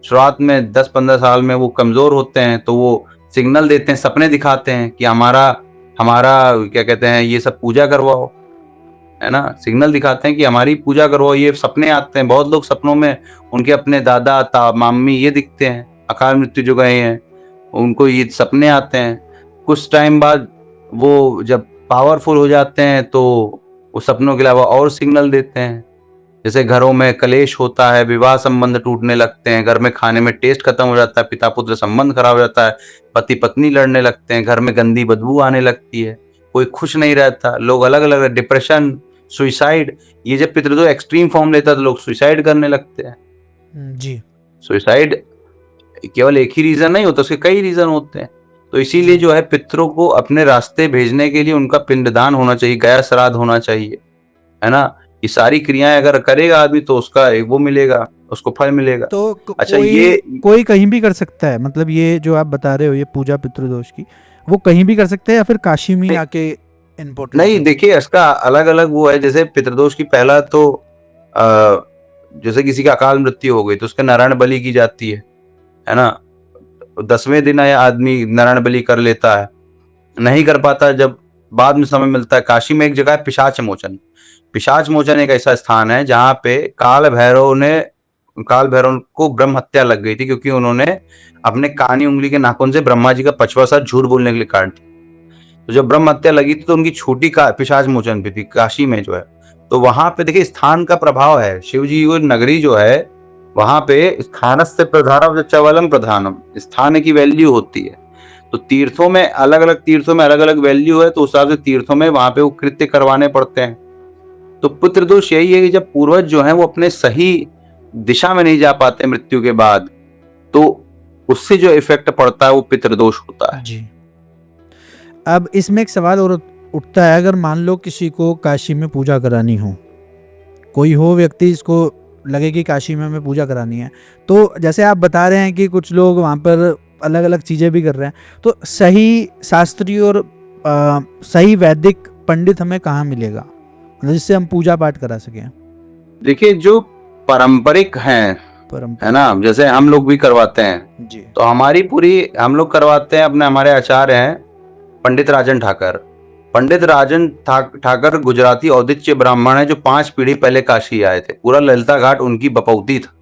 शुरुआत में 10-15 साल में वो कमजोर होते हैं तो वो सिग्नल देते हैं, सपने दिखाते हैं कि हमारा क्या कहते हैं, ये सब पूजा करवाओ, है ना। सिग्नल दिखाते हैं कि हमारी पूजा करवाओ। ये सपने आते हैं, बहुत लोग सपनों में उनके अपने दादा मम्मी ये दिखते हैं, अकाल मृत्यु जो गए हैं उनको ये सपने आते हैं। कुछ टाइम बाद वो जब पावरफुल हो जाते हैं तो वो सपनों के अलावा और सिग्नल देते हैं। जैसे घरों में कलेश होता है, विवाह संबंध टूटने लगते हैं, घर में खाने में टेस्ट खत्म हो जाता है, पिता पुत्र संबंध खराब हो जाता है, पति पत्नी लड़ने लगते हैं, घर में गंदी बदबू आने लगती है, कोई खुश नहीं रहता, लोग अलग अलग, डिप्रेशन, सुइसाइड। ये जब पितृदोष एक्सट्रीम फॉर्म लेता है तो लोग सुइसाइड करने लगते हैं। जी। सुइसाइड केवल एक ही रीजन नहीं होता, उसके कई रीजन होते हैं। तो इसीलिए जो है पितरों को अपने रास्ते भेजने के लिए उनका पिंडदान होना चाहिए, गया श्राद्ध होना चाहिए, है ना। ये सारी क्रियाएं अगर करेगा आदमी तो उसका एक वो मिलेगा, उसको फल मिलेगा। तो अच्छा, कोई कहीं भी कर सकता है? मतलब ये जो आप बता रहे हो ये पूजा पितृदोष की, वो कहीं भी कर सकते हैं या फिर काशी में आके इम्पोर्टेंट? नहीं, देखिए इसका अलग अलग वो है। जैसे पितृदोष की पहला तो जैसे किसी का अकाल मृत्यु हो गई तो उसका नारायण बलि की जाती है ना। 10वें दिन आया आदमी नारायण बलि कर लेता है, नहीं कर पाता जब बाद में समय मिलता है। काशी में एक जगह है पिशाच मोचन। पिशाच मोचन एक ऐसा स्थान है जहाँ पे काल भैरव को ब्रह्म हत्या लग गई थी क्योंकि उन्होंने अपने कानी उंगली के नाखून से ब्रह्मा जी का 5वां सर झूठ बोलने के लिए काट दिया। तो जब ब्रह्म हत्या लगी थी तो उनकी छोटी पिशाच मोचन भी थी काशी में जो है। तो वहां पे देखिए स्थान का प्रभाव है। शिव जी वो नगरी जो है वहां पे स्थानस्य प्रधानम चवलम प्रधानम, स्थान की वैल्यू होती है। तो तीर्थों में अलग अलग वैल्यू है, तो उस हिसाब से तीर्थों में वहां पे वो कृत्य करवाने पड़ते हैं। तो पितृदोष यही है कि जब पूर्वज जो है वो अपने सही दिशा में नहीं जा पाते मृत्यु के बाद, तो उससे जो इफेक्ट पड़ता है वो पितृदोष होता है। जी। अब इसमें एक सवाल और उठता है, अगर मान लो किसी को काशी में पूजा करानी हो, कोई हो व्यक्ति इसको लगे कि काशी में हमें पूजा करानी है, तो जैसे आप बता रहे हैं कि कुछ लोग वहाँ पर अलग अलग चीज़ें भी कर रहे हैं, तो सही शास्त्रीय और सही वैदिक पंडित हमें कहाँ मिलेगा जिससे हम पूजा पाठ करा सकें? देखिए जो पारंपरिक हैं, है ना, जैसे हम लोग भी करवाते हैं जी। तो हम लोग करवाते हैं अपने, हमारे आचार्य हैं पंडित राजन ठाकर। पंडित राजन ठाकर गुजराती औदिच्य ब्राह्मण है जो 5 पीढ़ी पहले काशी आए थे। पूरा ललिता घाट उनकी बपौती था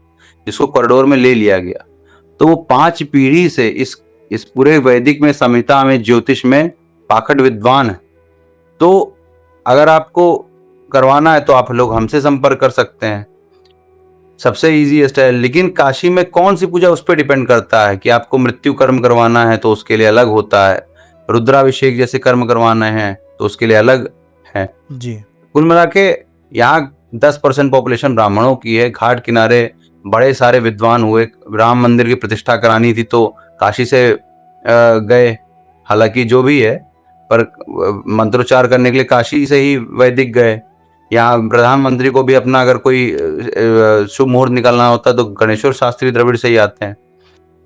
जिसको कॉरिडोर में ले लिया गया। तो वो 5 पीढ़ी से इस पूरे वैदिक में, संहिता में, ज्योतिष में पाखंड विद्वान है। तो अगर आपको करवाना है तो आप लोग हमसे संपर्क कर सकते हैं, सबसे इजीएस्ट है। लेकिन काशी में कौन सी पूजा उस पर डिपेंड करता है कि आपको मृत्यु कर्म करवाना है तो उसके लिए अलग होता है, रुद्राभिषेक जैसे कर्म करवाना है तो उसके लिए अलग है जी। कुल मिला के यहाँ 10% पॉपुलेशन ब्राह्मणों की है। घाट किनारे बड़े सारे विद्वान हुए, राम मंदिर की प्रतिष्ठा करानी थी तो काशी से गए, हालांकि जो भी है, पर मंत्रोच्चार करने के लिए काशी से ही वैदिक गए। यहाँ प्रधानमंत्री को भी अपना अगर कोई शुभ मुहूर्त निकालना होता है तो गणेश्वर शास्त्री द्रविड़ से ही आते हैं।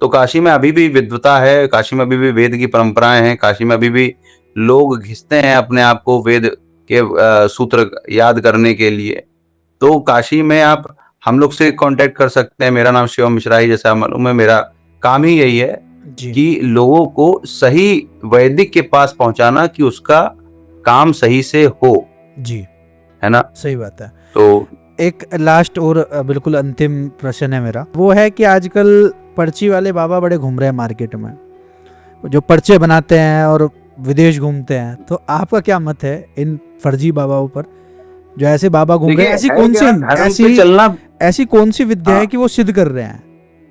तो काशी में अभी भी विद्वता है, काशी में अभी भी वेद की परंपराएं हैं, काशी में अभी भी लोग घिसते हैं अपने आप को वेद के सूत्र याद करने के लिए। तो काशी में आप हम लोग से कांटेक्ट कर सकते हैं। मेरा नाम शिवम मिश्रा है, जैसा मालूम है। मेरा काम ही यही है कि लोगों को सही वैदिक के पास पहुंचाना कि उसका काम सही से हो। जी, है ना, सही बात है। तो एक लास्ट और बिल्कुल अंतिम प्रश्न है मेरा, वो है कि आजकल पर्ची वाले बाबा बड़े घूम रहे हैं मार्केट में। जो पर्चे बनाते हैं और विदेश घूमते हैं, तो आपका क्या मत है इन फर्जी बाबाओं पर, जो ऐसे बाबा घूम रहे हैं? ऐसी है कौन सी क्या, धर्म पे चलना। ऐसी कौन सी विद्या है हाँ। कि वो सिद्ध कर रहे हैं?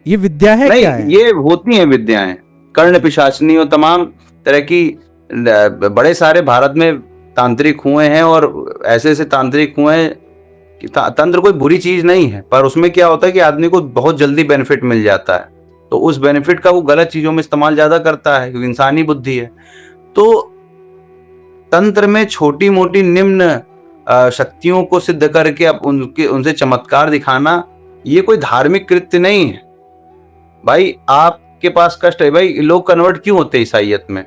ये विद्या है नहीं, क्या है? ये होती हैं विद्याएं, कर्ण पिशाचनी और तमाम तरह की बड़े सारे भारत में तांत्रिक हुए हैं, और ऐसे ऐसे तांत्रिक हुए हैं कि तंत्र कोई बुरी चीज नहीं है, पर उसमें क्या होता है कि आदमी को बहुत जल्दी बेनिफिट मिल जाता है, तो उस बेनिफिट का वो गलत चीजों में इस्तेमाल ज्यादा करता है, क्योंकि इंसानी बुद्धि है। तो तंत्र में छोटी मोटी निम्न शक्तियों को सिद्ध करके अब उनसे चमत्कार दिखाना, ये कोई धार्मिक कृत्य नहीं है। भाई आपके पास कष्ट है, भाई लोग कन्वर्ट क्यों होते हैं ईसाइयत में?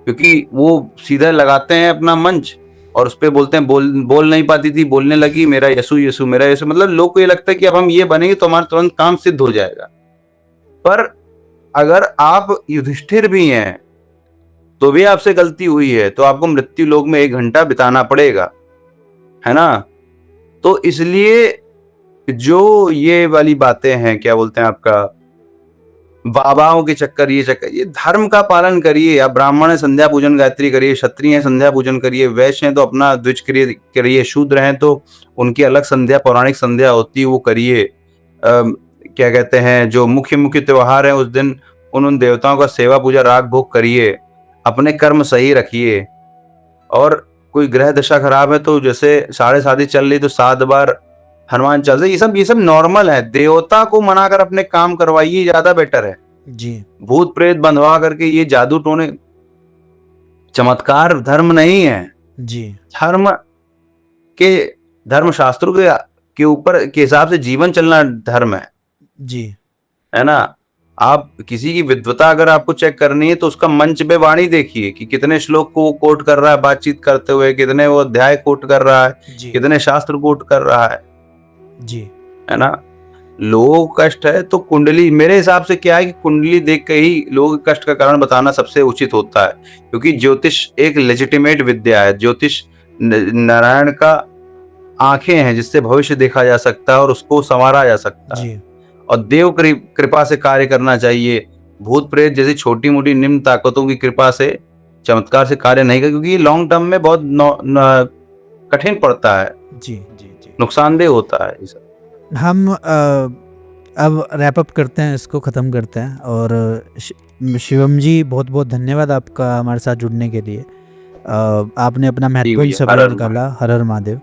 क्योंकि वो सीधा लगाते हैं अपना मंच और उस पर बोलते हैं, बोल नहीं पाती थी, बोलने लगी, मेरा यीशु यीशु मेरा यीशु। मतलब लोग को ये लगता है कि अब हम ये बनेंगे तो हमारा तुरंत काम सिद्ध हो जाएगा। पर अगर आप युधिष्ठिर भी हैं तो भी आपसे गलती हुई है, तो आपको मृत्यु लोक में 1 घंटा बिताना पड़ेगा, है ना? तो इसलिए जो ये वाली बातें हैं, क्या बोलते हैं आपका, बाबाओं के चक्कर, ये धर्म का पालन करिए। आप ब्राह्मण है, संध्या पूजन गायत्री करिए, क्षत्रिय है, संध्या पूजन करिए, वैश्य हैं तो अपना द्विज करिए, शूद्र हैं तो उनकी अलग संध्या, पौराणिक संध्या होती है, वो करिए। क्या कहते हैं, जो मुख्य मुख्य त्योहार है उस दिन उन देवताओं का सेवा पूजा राग भोग करिए, अपने कर्म सही रखिए। और कोई ग्रह दशा खराब है तो जैसे 7.5 चल रही तो 7 बार हनुमान चालीसा, ये सब नॉर्मल है। देवता को मनाकर अपने काम करवाइए, ज्यादा बेटर है। जी। भूत प्रेत बंधवा करके ये जादू टोने, चमत्कार धर्म नहीं है। जी। धर्म शास्त्रों के ऊपर के हिसाब से जीवन चलना धर्म है। जी। है ना? आप किसी की विद्वता अगर आपको चेक करनी है तो उसका मंच पे वाणी देखिए कि कितने श्लोक को वो कोट कर रहा है बातचीत करते हुए, कितने वो अध्याय कोट कर रहा है, कितने शास्त्र कोट कर रहा है। जी। है ना? लोगों को कष्ट है तो कुंडली, मेरे हिसाब से क्या है कि कुंडली देख के ही लोगों के कष्ट का कारण बताना सबसे उचित होता है, क्योंकि ज्योतिष एक लेजिटिमेट विद्या है। ज्योतिष नारायण का आंखें हैं जिससे भविष्य देखा जा सकता है और उसको संवारा जा सकता है, और देव कृपा से कार्य करना चाहिए। भूत प्रेत जैसी छोटी मोटी निम्न ताकतों की कृपा से, चमत्कार से कार्य नहीं कर, क्योंकि ये लॉन्ग टर्म में बहुत कठिन पड़ता है। जी जी जी, नुकसानदेह होता है ये सब। हम अब रैप अप करते हैं, इसको ख़त्म करते हैं। और शिवम जी, बहुत बहुत धन्यवाद आपका हमारे साथ जुड़ने के लिए। आपने अपना महत्वपूर्ण समय निकाला। हर हर महादेव।